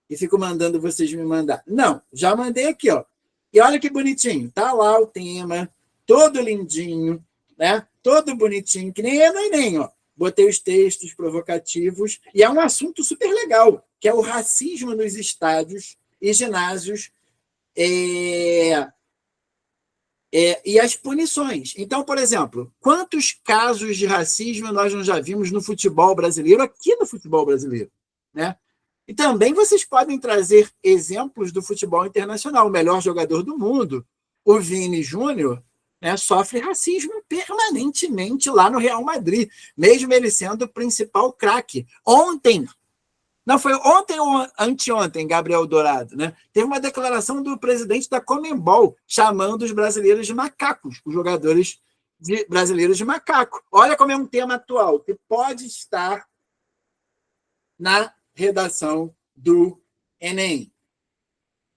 [SPEAKER 1] e fico mandando vocês me mandar. Não, já mandei aqui, ó. E olha que bonitinho. Tá lá o tema, todo lindinho, né? Todo bonitinho, que nem é no Enem, ó. Botei os textos provocativos, e é um assunto super legal, que é o racismo nos estádios e ginásios e as punições. Então, por exemplo, quantos casos de racismo nós não já vimos no futebol brasileiro, aqui no futebol brasileiro, né? E também vocês podem trazer exemplos do futebol internacional. O melhor jogador do mundo, o Vini Júnior, né, sofre racismo permanentemente lá no Real Madrid, mesmo ele sendo o principal craque. Ontem, não foi ontem ou anteontem, Gabriel Dourado, né? Teve uma declaração do presidente da Conmebol chamando os brasileiros de macacos, os jogadores brasileiros de macaco. Olha como é um tema atual, que pode estar na redação do Enem.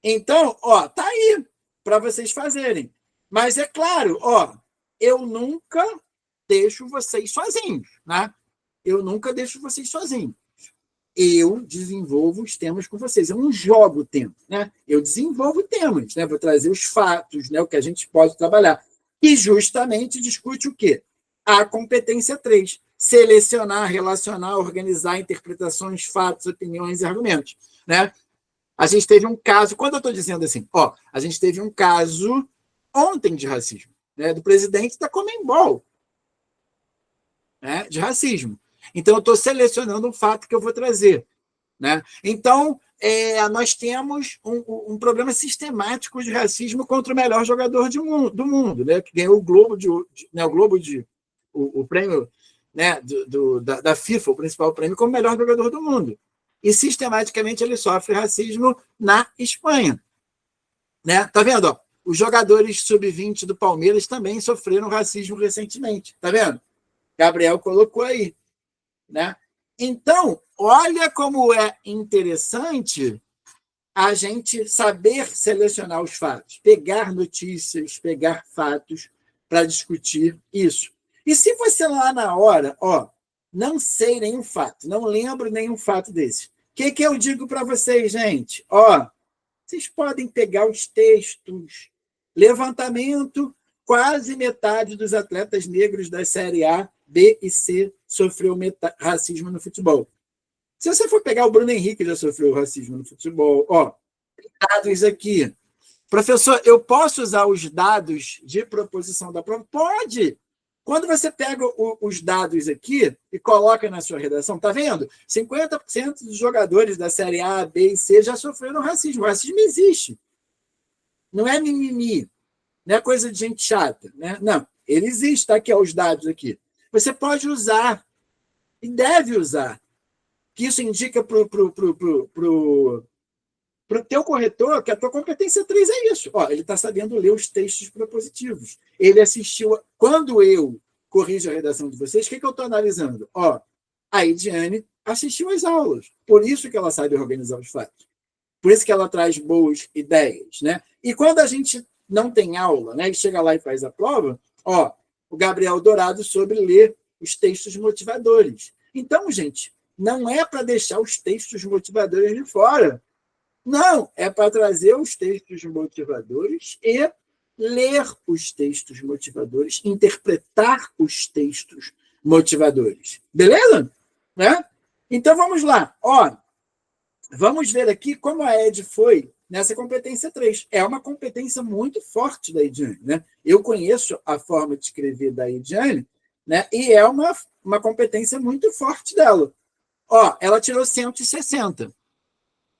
[SPEAKER 1] Então, ó, tá aí para vocês fazerem. Mas é claro, ó, eu nunca deixo vocês sozinhos, né? Eu nunca deixo vocês sozinhos. Eu desenvolvo os temas com vocês. Eu não jogo temas, né? Eu desenvolvo temas, né? Vou trazer os fatos, né? O que a gente pode trabalhar. E justamente discute o quê? A competência 3. Selecionar, relacionar, organizar interpretações, fatos, opiniões e argumentos, né? A gente teve um caso, quando eu estou dizendo assim, ó, a gente teve um caso ontem de racismo, né, do presidente da Conmebol, né, de racismo. Então, eu estou selecionando um fato que eu vou trazer, né? Então, nós temos um problema sistemático de racismo contra o melhor jogador do mundo, né, que ganhou o Globo o prêmio, né, da FIFA, o principal prêmio, como melhor jogador do mundo. E, sistematicamente, ele sofre racismo na Espanha. Né? Tá vendo? Ó? Os jogadores sub-20 do Palmeiras também sofreram racismo recentemente. Tá vendo? Gabriel colocou aí. Né? Então, olha como é interessante a gente saber selecionar os fatos, pegar notícias, pegar fatos para discutir isso. E se você lá na hora, ó, não sei nenhum fato, não lembro nenhum fato desse, o que eu digo para vocês, gente? Ó, vocês podem pegar os textos. Levantamento, quase metade dos atletas negros da Série A, B e C sofreu racismo no futebol. Se você for pegar o Bruno Henrique, já sofreu racismo no futebol. Ó, dados aqui. Professor, eu posso usar os dados de proposição da prova? Pode! Quando você pega os dados aqui e coloca na sua redação, tá vendo? 50% dos jogadores da Série A, B e C já sofreram racismo. O racismo existe. Não é mimimi. Não é coisa de gente chata. Né? Não, ele existe. Tá aqui, ó, os dados aqui. Você pode usar e deve usar. Que isso indica para o teu corretor que a tua competência 3 é isso. Ó, ele está sabendo ler os textos propositivos. Ele assistiu. Quando eu corrijo a redação de vocês, o que eu estou analisando? Ó, a Ediane assistiu às aulas. Por isso que ela sabe organizar os fatos. Por isso que ela traz boas ideias. Né? E quando a gente não tem aula, né, e chega lá e faz a prova, ó, o Gabriel Dourado sobre ler os textos motivadores. Então, gente, não é para deixar os textos motivadores de fora. Não, é para trazer os textos motivadores e ler os textos motivadores, interpretar os textos motivadores. Beleza? Né? Então, vamos lá. Ó, vamos ver aqui como a Ed foi nessa competência 3. É uma competência muito forte da Ediane. Né? Eu conheço a forma de escrever da Ediane, né? E é uma competência muito forte dela. Ó, ela tirou 160.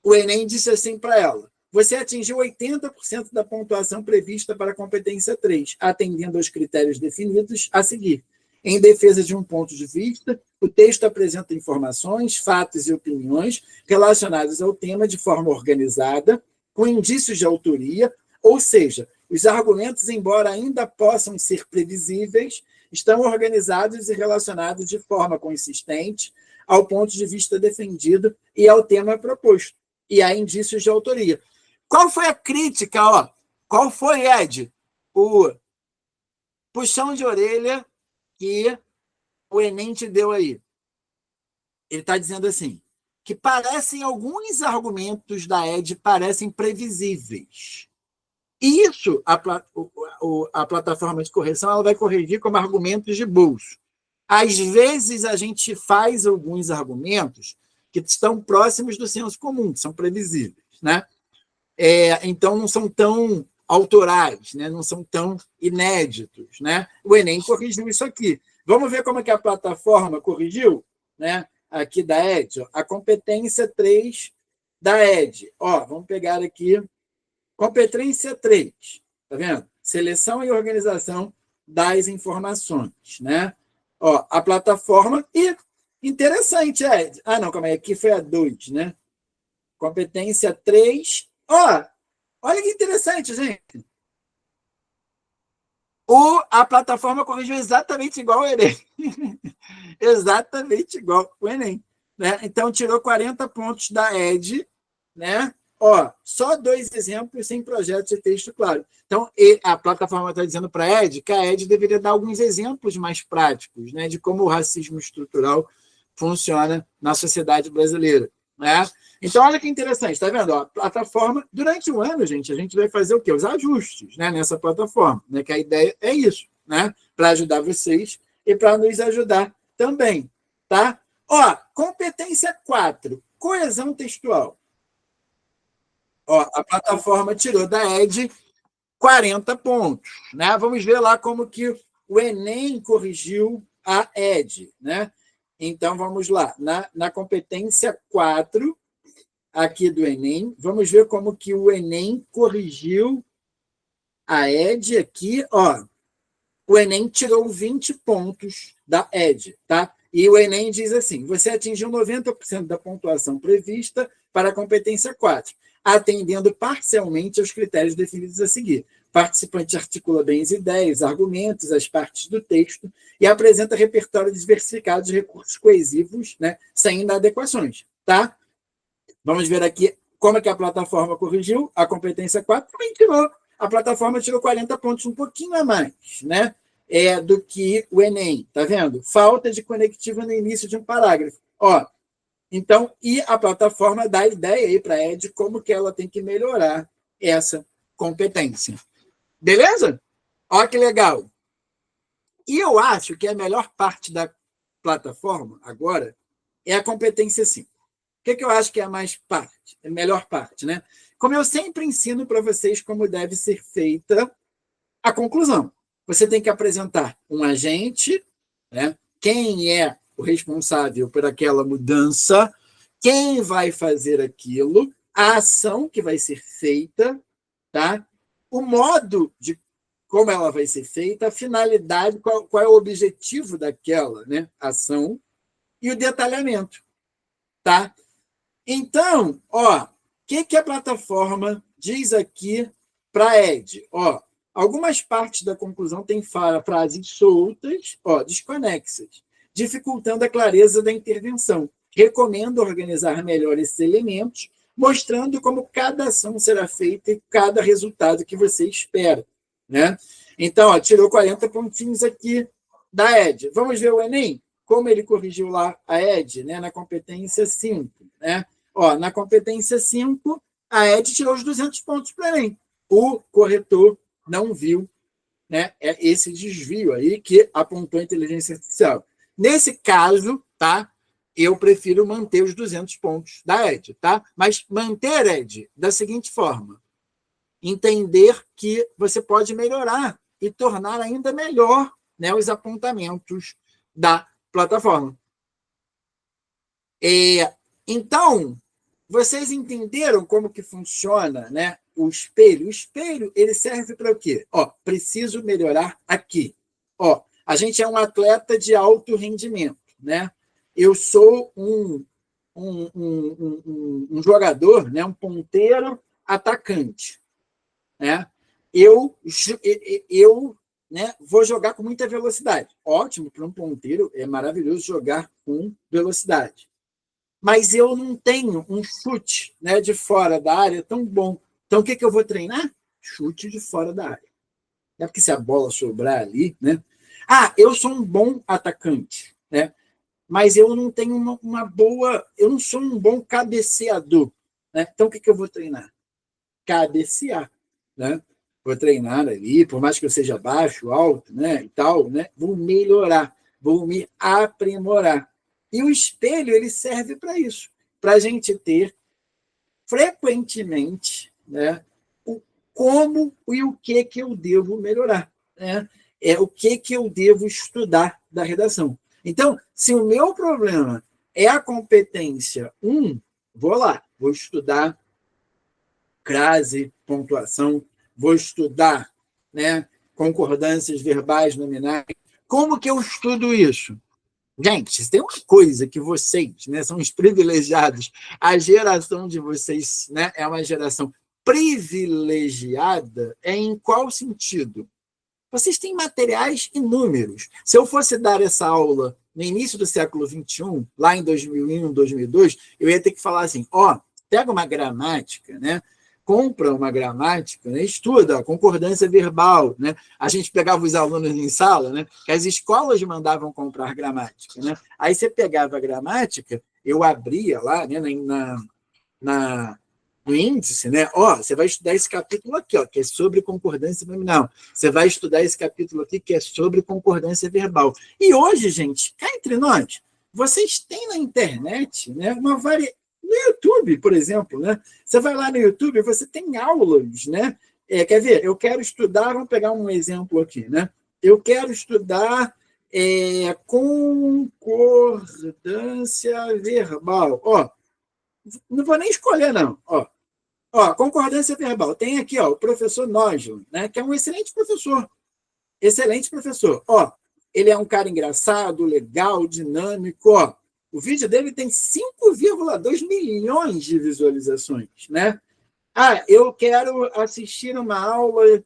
[SPEAKER 1] O Enem disse assim para ela: você atingiu 80% da pontuação prevista para a competência 3, atendendo aos critérios definidos a seguir. Em defesa de um ponto de vista, o texto apresenta informações, fatos e opiniões relacionados ao tema de forma organizada, com indícios de autoria, ou seja, os argumentos, embora ainda possam ser previsíveis, estão organizados e relacionados de forma consistente ao ponto de vista defendido e ao tema proposto. E há indícios de autoria. Qual foi a crítica? Ó? Qual foi, Ed? O puxão de orelha que o Enem te deu aí. Ele está dizendo assim, que alguns argumentos da Ed parecem previsíveis. E isso, a plataforma de correção ela vai corrigir como argumentos de bolso. Às vezes, a gente faz alguns argumentos que estão próximos do senso comum, que são previsíveis. Né? Então, não são tão autorais, né? Não são tão inéditos. Né? O Enem corrigiu isso aqui. Vamos ver como é que a plataforma corrigiu? Né? Aqui da Ed, ó, a competência 3 da Ed. Ó, vamos pegar aqui. Competência 3. Tá vendo? Seleção e organização das informações. Né? Ó, a plataforma. E interessante, Ed. Ah, não, calma aí. Aqui foi a 2, né? Competência 3. Ó, olha que interessante, gente. A plataforma corrigiu exatamente igual ao Enem. Exatamente igual ao Enem. Né? Então, tirou 40 pontos da Ed. Né? Ó, só 2 exemplos sem projeto de texto claro. Então, a plataforma está dizendo para a Ed que a Ed deveria dar alguns exemplos mais práticos, né, de como o racismo estrutural funciona na sociedade brasileira. Né? Então, olha que interessante, está vendo? Ó, a plataforma, durante o ano, gente, a gente vai fazer o quê? Os ajustes, né, nessa plataforma, né, que a ideia é isso, né, para ajudar vocês e para nos ajudar também. Tá? Ó, competência 4, coesão textual. Ó, a plataforma tirou da Ed 40 pontos. Né? Vamos ver lá como que o Enem corrigiu a Ed. Né? Então, vamos lá. Na competência 4, aqui do Enem, vamos ver como que o Enem corrigiu a Ed aqui. Ó, o Enem tirou 20 pontos da Ed. Tá? E o Enem diz assim, você atingiu 90% da pontuação prevista para a competência 4, atendendo parcialmente aos critérios definidos a seguir. O participante articula bem as ideias, argumentos, as partes do texto e apresenta repertório diversificado de recursos coesivos, né, sem inadequações. Tá? Vamos ver aqui como é que a plataforma corrigiu. A competência 4 também tirou. A plataforma tirou 40 pontos, um pouquinho a mais, né, do que o Enem. Tá vendo? Falta de conectivo no início de um parágrafo. Ó, então, e a plataforma dá ideia aí para a Ed como que ela tem que melhorar essa competência. Beleza? Olha que legal. E eu acho que a melhor parte da plataforma agora é a competência 5. O que eu acho que é a melhor parte, né? Como eu sempre ensino para vocês como deve ser feita a conclusão. Você tem que apresentar um agente, né? Quem é o responsável por aquela mudança, quem vai fazer aquilo, a ação que vai ser feita, tá? O modo de como ela vai ser feita, a finalidade, qual é o objetivo daquela, né, ação e o detalhamento. Tá? Então, ó, o que a plataforma diz aqui para a Ed? Ó, algumas partes da conclusão têm frases soltas, ó, desconexas, dificultando a clareza da intervenção. Recomendo organizar melhor esses elementos, mostrando como cada ação será feita e cada resultado que você espera. Né? Então, ó, tirou 40 pontinhos aqui da Ed. Vamos ver o Enem? Como ele corrigiu lá a Ed, né, na competência 5. Né? Ó, na competência 5, a Ed tirou os 200 pontos para o Enem. O corretor não viu, né, esse desvio aí que apontou a inteligência artificial. Nesse caso, tá? Eu prefiro manter os 200 pontos da ED, tá? Mas manter a ED da seguinte forma: entender que você pode melhorar e tornar ainda melhor, né, os apontamentos da plataforma. Então, vocês entenderam como que funciona, né, o espelho? O espelho, ele serve para o quê? Preciso melhorar aqui. A gente é um atleta de alto rendimento, né? Eu sou um jogador, né, um ponteiro atacante, né? Eu né, vou jogar com muita velocidade. Ótimo, para um ponteiro é maravilhoso jogar com velocidade. Mas eu não tenho um chute, né, de fora da área tão bom. Então, o que eu vou treinar? Chute de fora da área. É porque se a bola sobrar ali, né? Eu sou um bom atacante, né? Mas eu não tenho uma boa... Eu não sou um bom cabeceador, né? Então, o que eu vou treinar? Cabecear, né? Vou treinar ali, por mais que eu seja baixo, alto, né, e tal, né? Vou melhorar, vou me aprimorar. E o espelho, ele serve para isso, para a gente ter frequentemente, né, o como e o que eu devo melhorar, né? O que eu devo estudar da redação. Então, se o meu problema é a competência 1, vou lá, vou estudar crase, pontuação, vou estudar, né, concordâncias verbais nominais. Como que eu estudo isso? Gente, tem uma coisa que vocês, né, são os privilegiados. A geração de vocês, né, é uma geração privilegiada em qual sentido? Vocês têm materiais inúmeros. Se eu fosse dar essa aula no início do século XXI, lá em 2001, 2002, eu ia ter que falar assim, pega uma gramática, né? Compra uma gramática, né? Estuda a concordância verbal, né? A gente pegava os alunos em sala, né? Que as escolas mandavam comprar gramática, né? Aí você pegava a gramática, eu abria lá, né, no índice, né? Você vai estudar esse capítulo aqui, que é sobre concordância nominal. Você vai estudar esse capítulo aqui, que é sobre concordância verbal. E hoje, gente, cá entre nós, vocês têm na internet, né, uma variedade. No YouTube, por exemplo, né? Você vai lá no YouTube, você tem aulas, né? Quer ver? Eu quero estudar, vamos pegar um exemplo aqui, né? Eu quero estudar concordância verbal. Não vou nem escolher, não. Concordância verbal. Tem aqui o professor Nojlo, né, que é um excelente professor. Excelente professor. Ele é um cara engraçado, legal, dinâmico. O vídeo dele tem 5,2 milhões de visualizações, né? Eu quero assistir uma aula,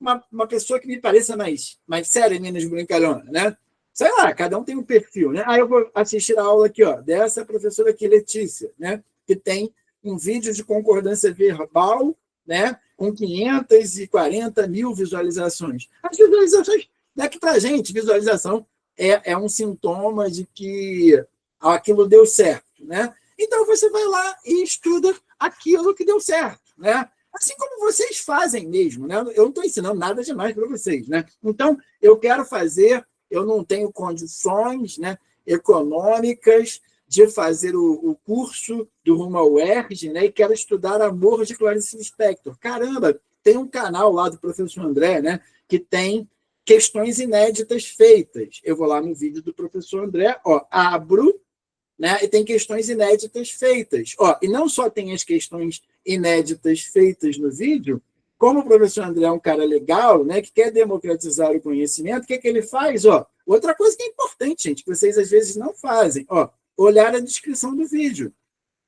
[SPEAKER 1] uma pessoa que me pareça mais séria, menos brincalhona, né? Sei lá, cada um tem um perfil, né? Eu vou assistir a aula aqui, dessa professora aqui, Letícia, né? Que tem um vídeo de concordância verbal, né? Com 540 mil visualizações. As visualizações, daqui para a gente, visualização é um sintoma de que aquilo deu certo, né? Então, você vai lá e estuda aquilo que deu certo, né? Assim como vocês fazem mesmo, né? Eu não estou ensinando nada demais para vocês, né? Então, eu quero fazer, eu não tenho condições, né, econômicas de fazer o curso do Rumo ao UERJ, né, e quero estudar Amor de Clarice Lispector. Caramba, tem um canal lá do professor André, né, que tem questões inéditas feitas. Eu vou lá no vídeo do professor André, abro, né, e tem questões inéditas feitas. E não só tem as questões inéditas feitas no vídeo, como o professor André é um cara legal, né, que quer democratizar o conhecimento, o que ele faz? Outra coisa que é importante, gente, que vocês às vezes não fazem, olhar a descrição do vídeo.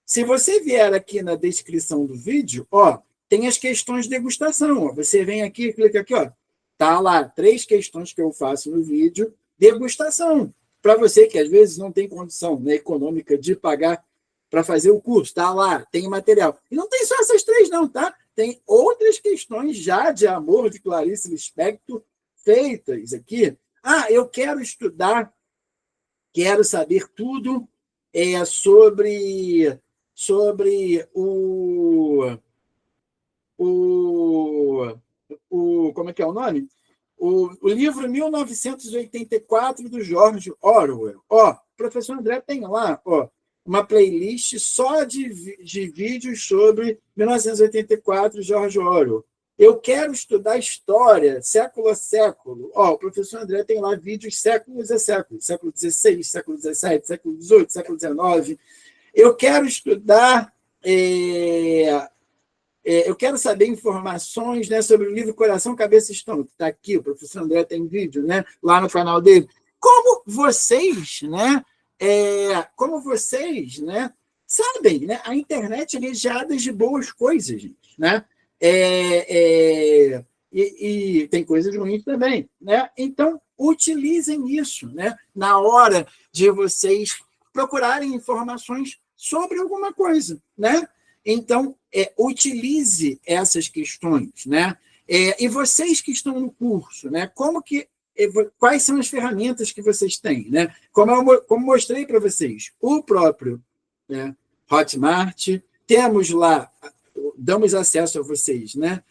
[SPEAKER 1] Se você vier aqui na descrição do vídeo, tem as questões de degustação. Você vem aqui, clica aqui, tá lá 3 questões que eu faço no vídeo, degustação. Para você que às vezes não tem condição, né, econômica de pagar para fazer o curso, tá lá, tem material. E não tem só essas 3 não, tá? Tem outras questões já de Amor de Clarice Lispector feitas aqui. Eu quero estudar, quero saber tudo sobre o como é que é o nome? O livro 1984, do George Orwell. Ó, o professor André tem lá, ó, uma playlist só de vídeos sobre 1984, George Orwell. Eu quero estudar história, século a século. Ó, o professor André tem lá vídeos séculos a séculos, século XVI, século XVII, século XVIII, século XIX. Eu quero estudar... eu quero saber informações, né, sobre o livro Coração, Cabeça e Estômago. Está aqui, o professor André tem vídeo, né, lá no canal dele. Como vocês, né, sabem, né, a internet é recheada de boas coisas, gente, né? E tem coisas ruins também, né? Então, utilizem isso, né, na hora de vocês procurarem informações sobre alguma coisa, né? Então, utilize essas questões, né? E vocês que estão no curso, né? Quais são as ferramentas que vocês têm, né? Como mostrei para vocês, o próprio, né, Hotmart, temos lá, damos acesso a vocês, né,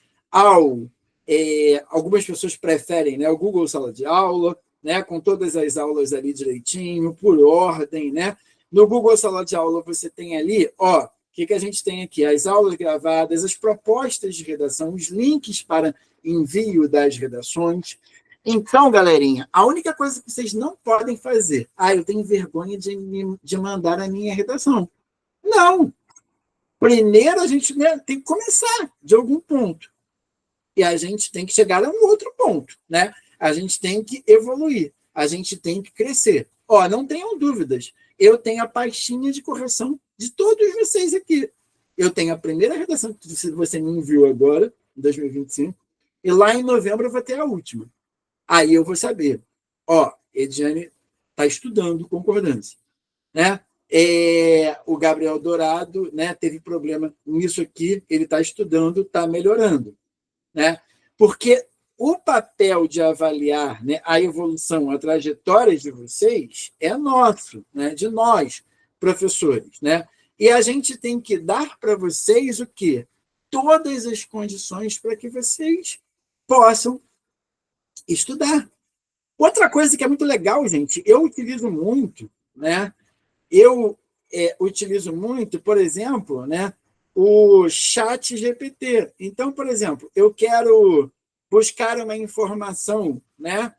[SPEAKER 1] algumas pessoas preferem, né, o Google Sala de Aula, né, com todas as aulas ali direitinho, por ordem, né? No Google Sala de Aula você tem ali, ó, o que a gente tem aqui? As aulas gravadas, as propostas de redação, os links para envio das redações. Então, galerinha, a única coisa que vocês não podem fazer, eu tenho vergonha de mandar a minha redação. Não! Primeiro a gente, né, tem que começar de algum ponto. E a gente tem que chegar a um outro ponto, né? A gente tem que evoluir, a gente tem que crescer. Ó, não tenham dúvidas, eu tenho a pastinha de correção de todos vocês aqui. Eu tenho a primeira redação que você me enviou agora, em 2025, e lá em novembro eu vou ter a última. Aí eu vou saber, ó, Ediane está estudando concordância, né? O Gabriel Dourado, né, teve problema nisso aqui, ele está estudando, está melhorando, né? Porque o papel de avaliar, né, a evolução, a trajetória de vocês é nosso, né, de nós, professores, né? E a gente tem que dar para vocês o quê? Todas as condições para que vocês possam estudar. Outra coisa que é muito legal, gente, eu utilizo muito, né? Utilizo muito, por exemplo, né, o chat GPT. Então, por exemplo, eu quero buscar uma informação, né?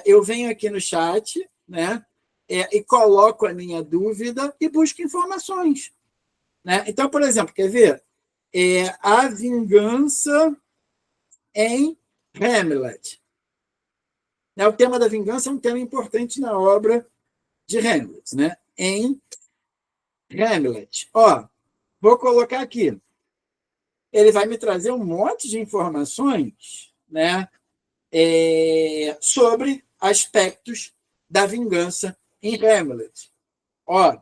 [SPEAKER 1] Eu venho aqui no chat, né? E coloco a minha dúvida e busco informações, né? Então, por exemplo, quer ver? A vingança em Hamlet. O tema da vingança é um tema importante na obra de Hamlet, né? Em Hamlet. Ó, vou colocar aqui. Ele vai me trazer um monte de informações, né, sobre aspectos da vingança em Hamlet. Ó,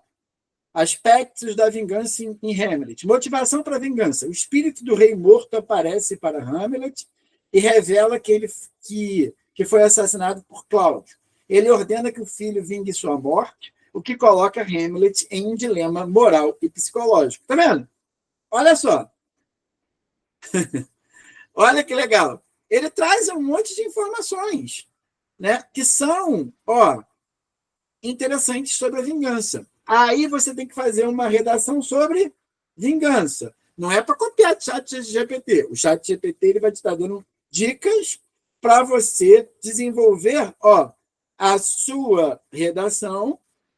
[SPEAKER 1] aspectos da vingança em Hamlet. Motivação para a vingança. O espírito do rei morto aparece para Hamlet e revela que foi assassinado por Cláudio. Ele ordena que o filho vingue sua morte, o que coloca Hamlet em um dilema moral e psicológico. Tá vendo? Olha só. Olha que legal. Ele traz um monte de informações, né, que são, ó, interessantes sobre a vingança. Aí você tem que fazer uma redação sobre vingança. Não é para copiar o chat GPT. O chat GPT ele vai te estar dando dicas para você desenvolver, ó, a sua redação,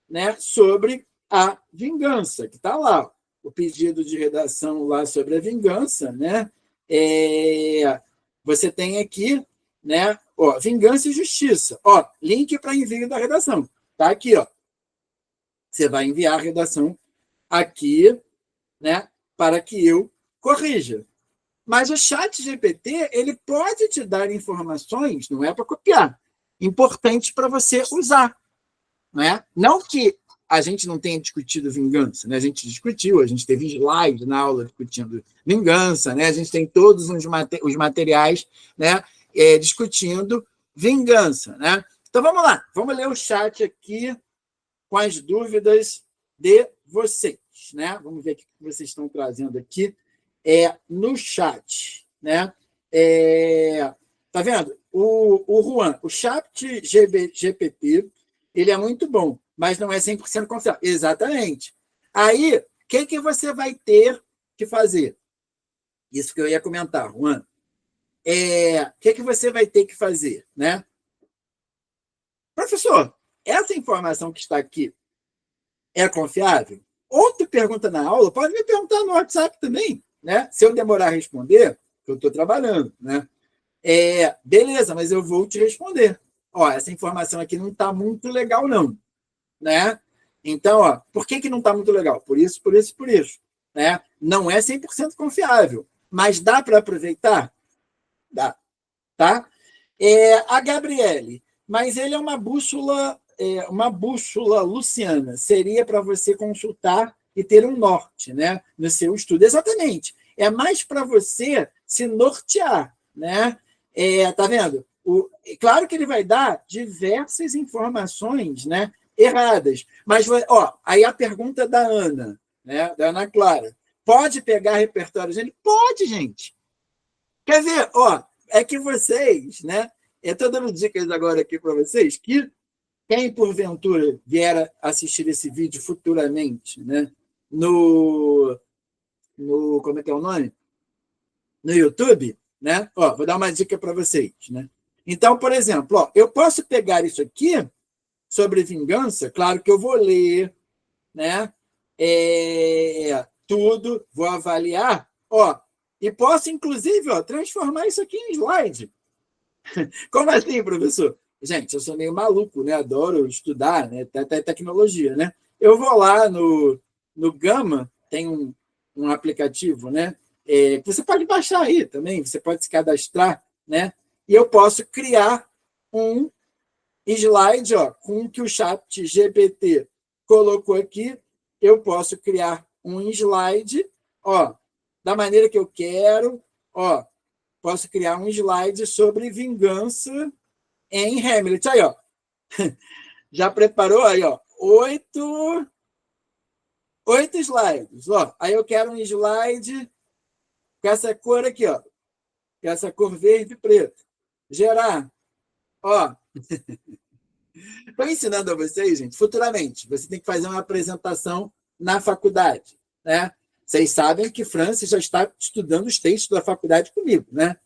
[SPEAKER 1] né, sobre a vingança, que está lá. O pedido de redação lá sobre a vingança, né? Você tem aqui, né? Ó, vingança e justiça. Ó, link para envio da redação. Tá aqui, ó. Você vai enviar a redação aqui, né? Para que eu corrija. Mas o chat GPT, ele pode te dar informações, não é para copiar, importantes para você usar, né? Não que a gente não tenha discutido vingança, né? A gente discutiu, a gente teve slide na aula discutindo vingança, né? A gente tem todos os materiais, né, discutindo vingança, né? Então vamos lá, vamos ler o chat aqui com as dúvidas de vocês, né? Vamos ver o que vocês estão trazendo aqui no chat, né? Tá vendo? O Juan, o Chat GPT, ele é muito bom, mas não é 100% confiável. Exatamente. Aí, o que você vai ter que fazer? Isso que eu ia comentar, Juan. O que você vai ter que fazer, né? Professor, essa informação que está aqui é confiável? Ou tu pergunta na aula, pode me perguntar no WhatsApp também, né? Se eu demorar a responder, eu estou trabalhando, né? Beleza, mas eu vou te responder. Ó, essa informação aqui não está muito legal, não, né? Então, ó, por que não está muito legal? Por isso, por isso, por isso, né? Não é 100% confiável, mas dá para aproveitar? Dá, tá? A Gabriele, mas ele é uma bússola luciana. Seria para você consultar e ter um norte, né, no seu estudo. Exatamente. É mais para você se nortear, né? Tá vendo? Claro que ele vai dar diversas informações, né, erradas. Mas, ó, aí a pergunta da Ana, né, da Ana Clara. Pode pegar repertório? Gente? Pode, gente. Quer ver? Ó, é que vocês, né? Eu estou dando dicas agora aqui para vocês que quem, porventura, vier assistir esse vídeo futuramente, né? Como é que é o nome? No YouTube, né? Ó, vou dar uma dica para vocês, né? Então, por exemplo, ó, eu posso pegar isso aqui sobre vingança, claro que eu vou ler, né? Tudo, vou avaliar, ó, e posso, inclusive, ó, transformar isso aqui em slide. Como assim, professor? Gente, eu sou meio maluco, né? Adoro estudar, né? Até tecnologia, né? Eu vou lá no Gama, tem um aplicativo, né? Que você pode baixar aí também, você pode se cadastrar, né? E eu posso criar um slide, ó, com o que o chat GPT colocou aqui, eu posso criar um slide, ó, da maneira que eu quero, ó, posso criar um slide sobre vingança em Hamlet. Aí, ó. Já preparou aí, ó, oito slides. Ó. Aí eu quero um slide com essa cor aqui, ó. Com essa cor verde e preta. Gerar. Ó. Estou ensinando a vocês, gente, futuramente. Você tem que fazer uma apresentação na faculdade, né? Vocês sabem que Francis já está estudando os textos da faculdade comigo, né?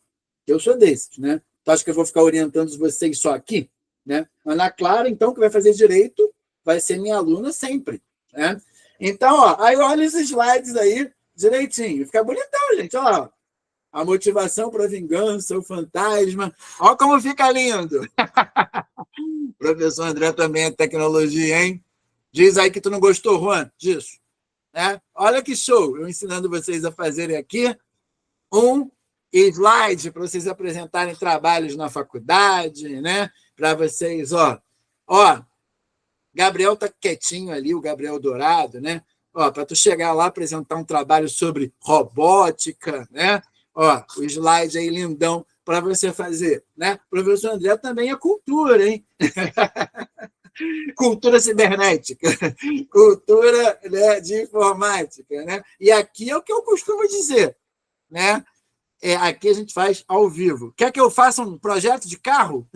[SPEAKER 1] Eu sou desses, né? Então, acho que eu vou ficar orientando vocês só aqui, né? Ana Clara, então, que vai fazer direito, vai ser minha aluna sempre, né? Então, ó, aí olha os slides aí direitinho. Fica bonitão, gente. Olha lá, ó. A motivação para a vingança, o fantasma. Olha como fica lindo. O professor André também é tecnologia, hein? Diz aí que tu não gostou, Juan, disso. Né? Olha que show. Eu ensinando vocês a fazerem aqui um slide para vocês apresentarem trabalhos na faculdade, né? Para vocês, ó. Ó, Gabriel tá quietinho ali, o Gabriel Dourado, né? Ó, para tu chegar lá apresentar um trabalho sobre robótica, né? Ó, o slide aí lindão para você fazer, né? O professor André também é cultura, hein? Cultura cibernética, cultura, né, de informática, né? E aqui é o que eu costumo dizer, né? Aqui a gente faz ao vivo. Quer que eu faça um projeto de carro?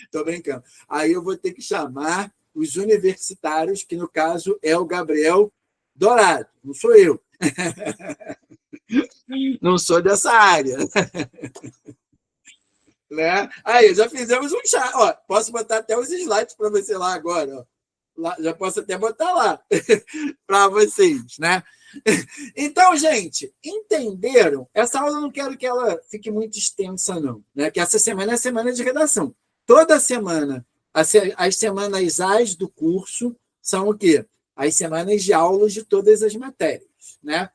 [SPEAKER 1] Estou brincando. Aí eu vou ter que chamar os universitários, que no caso é o Gabriel Dourado, não sou eu. Não sou dessa área. Né? Aí, já fizemos um chat. Ó, posso botar até os slides para você lá agora. Ó. Lá, já posso até botar lá para vocês, né? Então, gente, entenderam? Essa aula eu não quero que ela fique muito extensa, não. Né? Que essa semana é a semana de redação. Toda semana, as semanas AS do curso são o quê? As semanas de aulas de todas as matérias, né?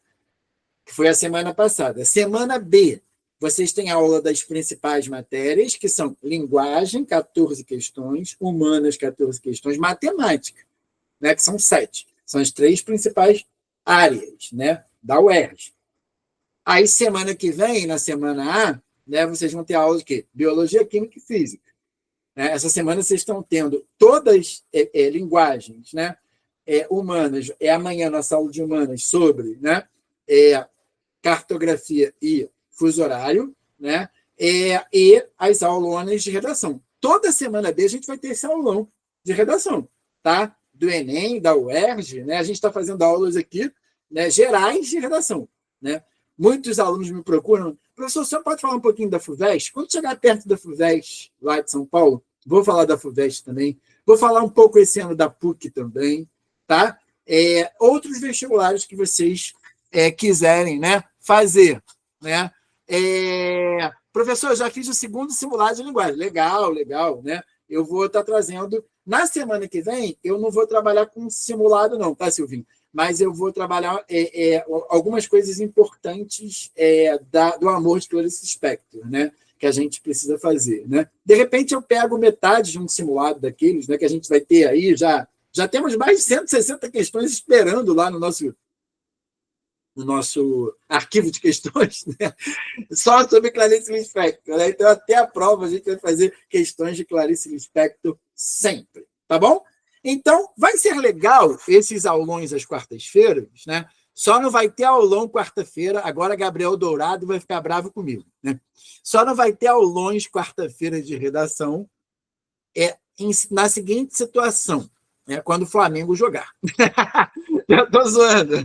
[SPEAKER 1] Que foi a semana passada. Semana B, vocês têm aula das principais matérias, que são linguagem, 14 questões, humanas, 14 questões, matemática, né, que são 7. São as 3 principais áreas, né, da UERJ. Aí, semana que vem, na semana A, né, vocês vão ter aula de quê? Biologia, Química e Física. Né? Essa semana vocês estão tendo todas linguagens, né, humanas. Amanhã, nossa aula de humanas sobre, né, cartografia e fuso horário, né? E as aulonas de redação. Toda semana B a gente vai ter esse aulão de redação, tá? Do Enem, da UERJ, né? A gente está fazendo aulas aqui, né, gerais de redação, né? Muitos alunos me procuram, professor, você pode falar um pouquinho da FUVEST? Quando chegar perto da FUVEST, lá de São Paulo, vou falar da FUVEST também, vou falar um pouco esse ano da PUC também, tá? Outros vestibulares que vocês quiserem, né, fazer, né? Professor, já fiz o segundo simulado de linguagem. Legal, legal, né? Eu vou estar trazendo. Na semana que vem, eu não vou trabalhar com simulado, não, tá, Silvinho? Mas eu vou trabalhar algumas coisas importantes do amor de Clarice Lispector, né? Que a gente precisa fazer, né? De repente, eu pego metade de um simulado daqueles, né? Que a gente vai ter aí, já temos mais de 160 questões esperando lá no nosso arquivo de questões, né? Só sobre Clarice Lispector, né? Então, até a prova, a gente vai fazer questões de Clarice Lispector sempre, tá bom? Então, vai ser legal esses aulões às quartas-feiras, né? Só não vai ter aulão quarta-feira, agora Gabriel Dourado vai ficar bravo comigo, né? Só não vai ter aulões quarta-feira de redação na seguinte situação, né? Quando o Flamengo jogar. Eu estou zoando.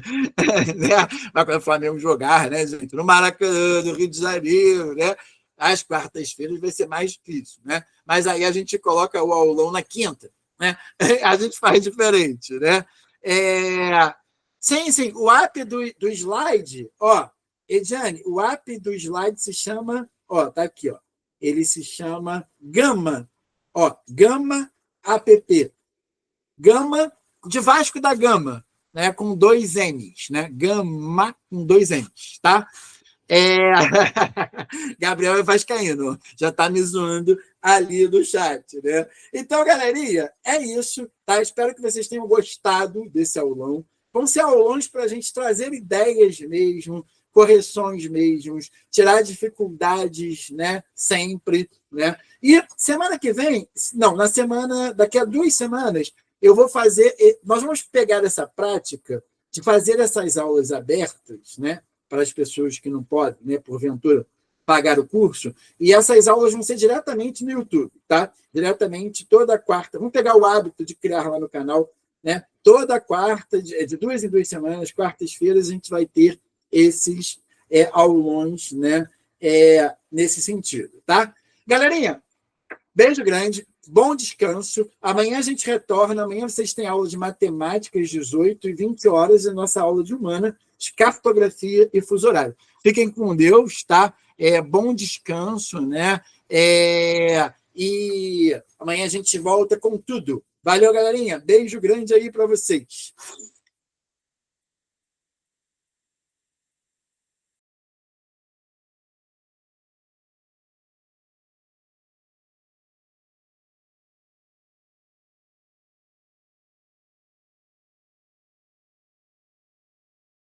[SPEAKER 1] Mas quando o Flamengo jogar, né, gente? No Maracanã, no Rio de Janeiro, né? Às quartas-feiras vai ser mais difícil, né? Mas aí a gente coloca o aulão na quinta, né? A gente faz diferente, né? Sim, o app do slide, ó, Ediane, o app do slide se chama, ó, tá aqui, ó. Ele se chama Gama, ó, Gama App. Gama de Vasco da Gama, né, com 2 M's, né? Gama com 2 M's, tá? Gabriel é vascaíno, já está me zoando ali no chat, né? Então, galerinha, é isso, tá? Espero que vocês tenham gostado desse aulão. Vão ser aulões para a gente trazer ideias mesmo, correções mesmo, tirar dificuldades, né? Sempre, né? E semana que vem, não, daqui a 2 semanas, eu vou fazer, nós vamos pegar essa prática de fazer essas aulas abertas, né? Para as pessoas que não podem, né, porventura, pagar o curso, e essas aulas vão ser diretamente no YouTube, tá? Diretamente toda quarta. Vamos pegar o hábito de criar lá no canal, né? Toda quarta, de 2 em 2 semanas, quartas-feiras, a gente vai ter esses aulões, né? Nesse sentido, tá? Galerinha, beijo grande, bom descanso. Amanhã a gente retorna. Amanhã vocês têm aula de matemática às 18 e 20 horas, a nossa aula de humanas, de cartografia e fuso horário. Fiquem com Deus, tá? Bom descanso, né? E amanhã a gente volta com tudo. Valeu, galerinha. Beijo grande aí para vocês.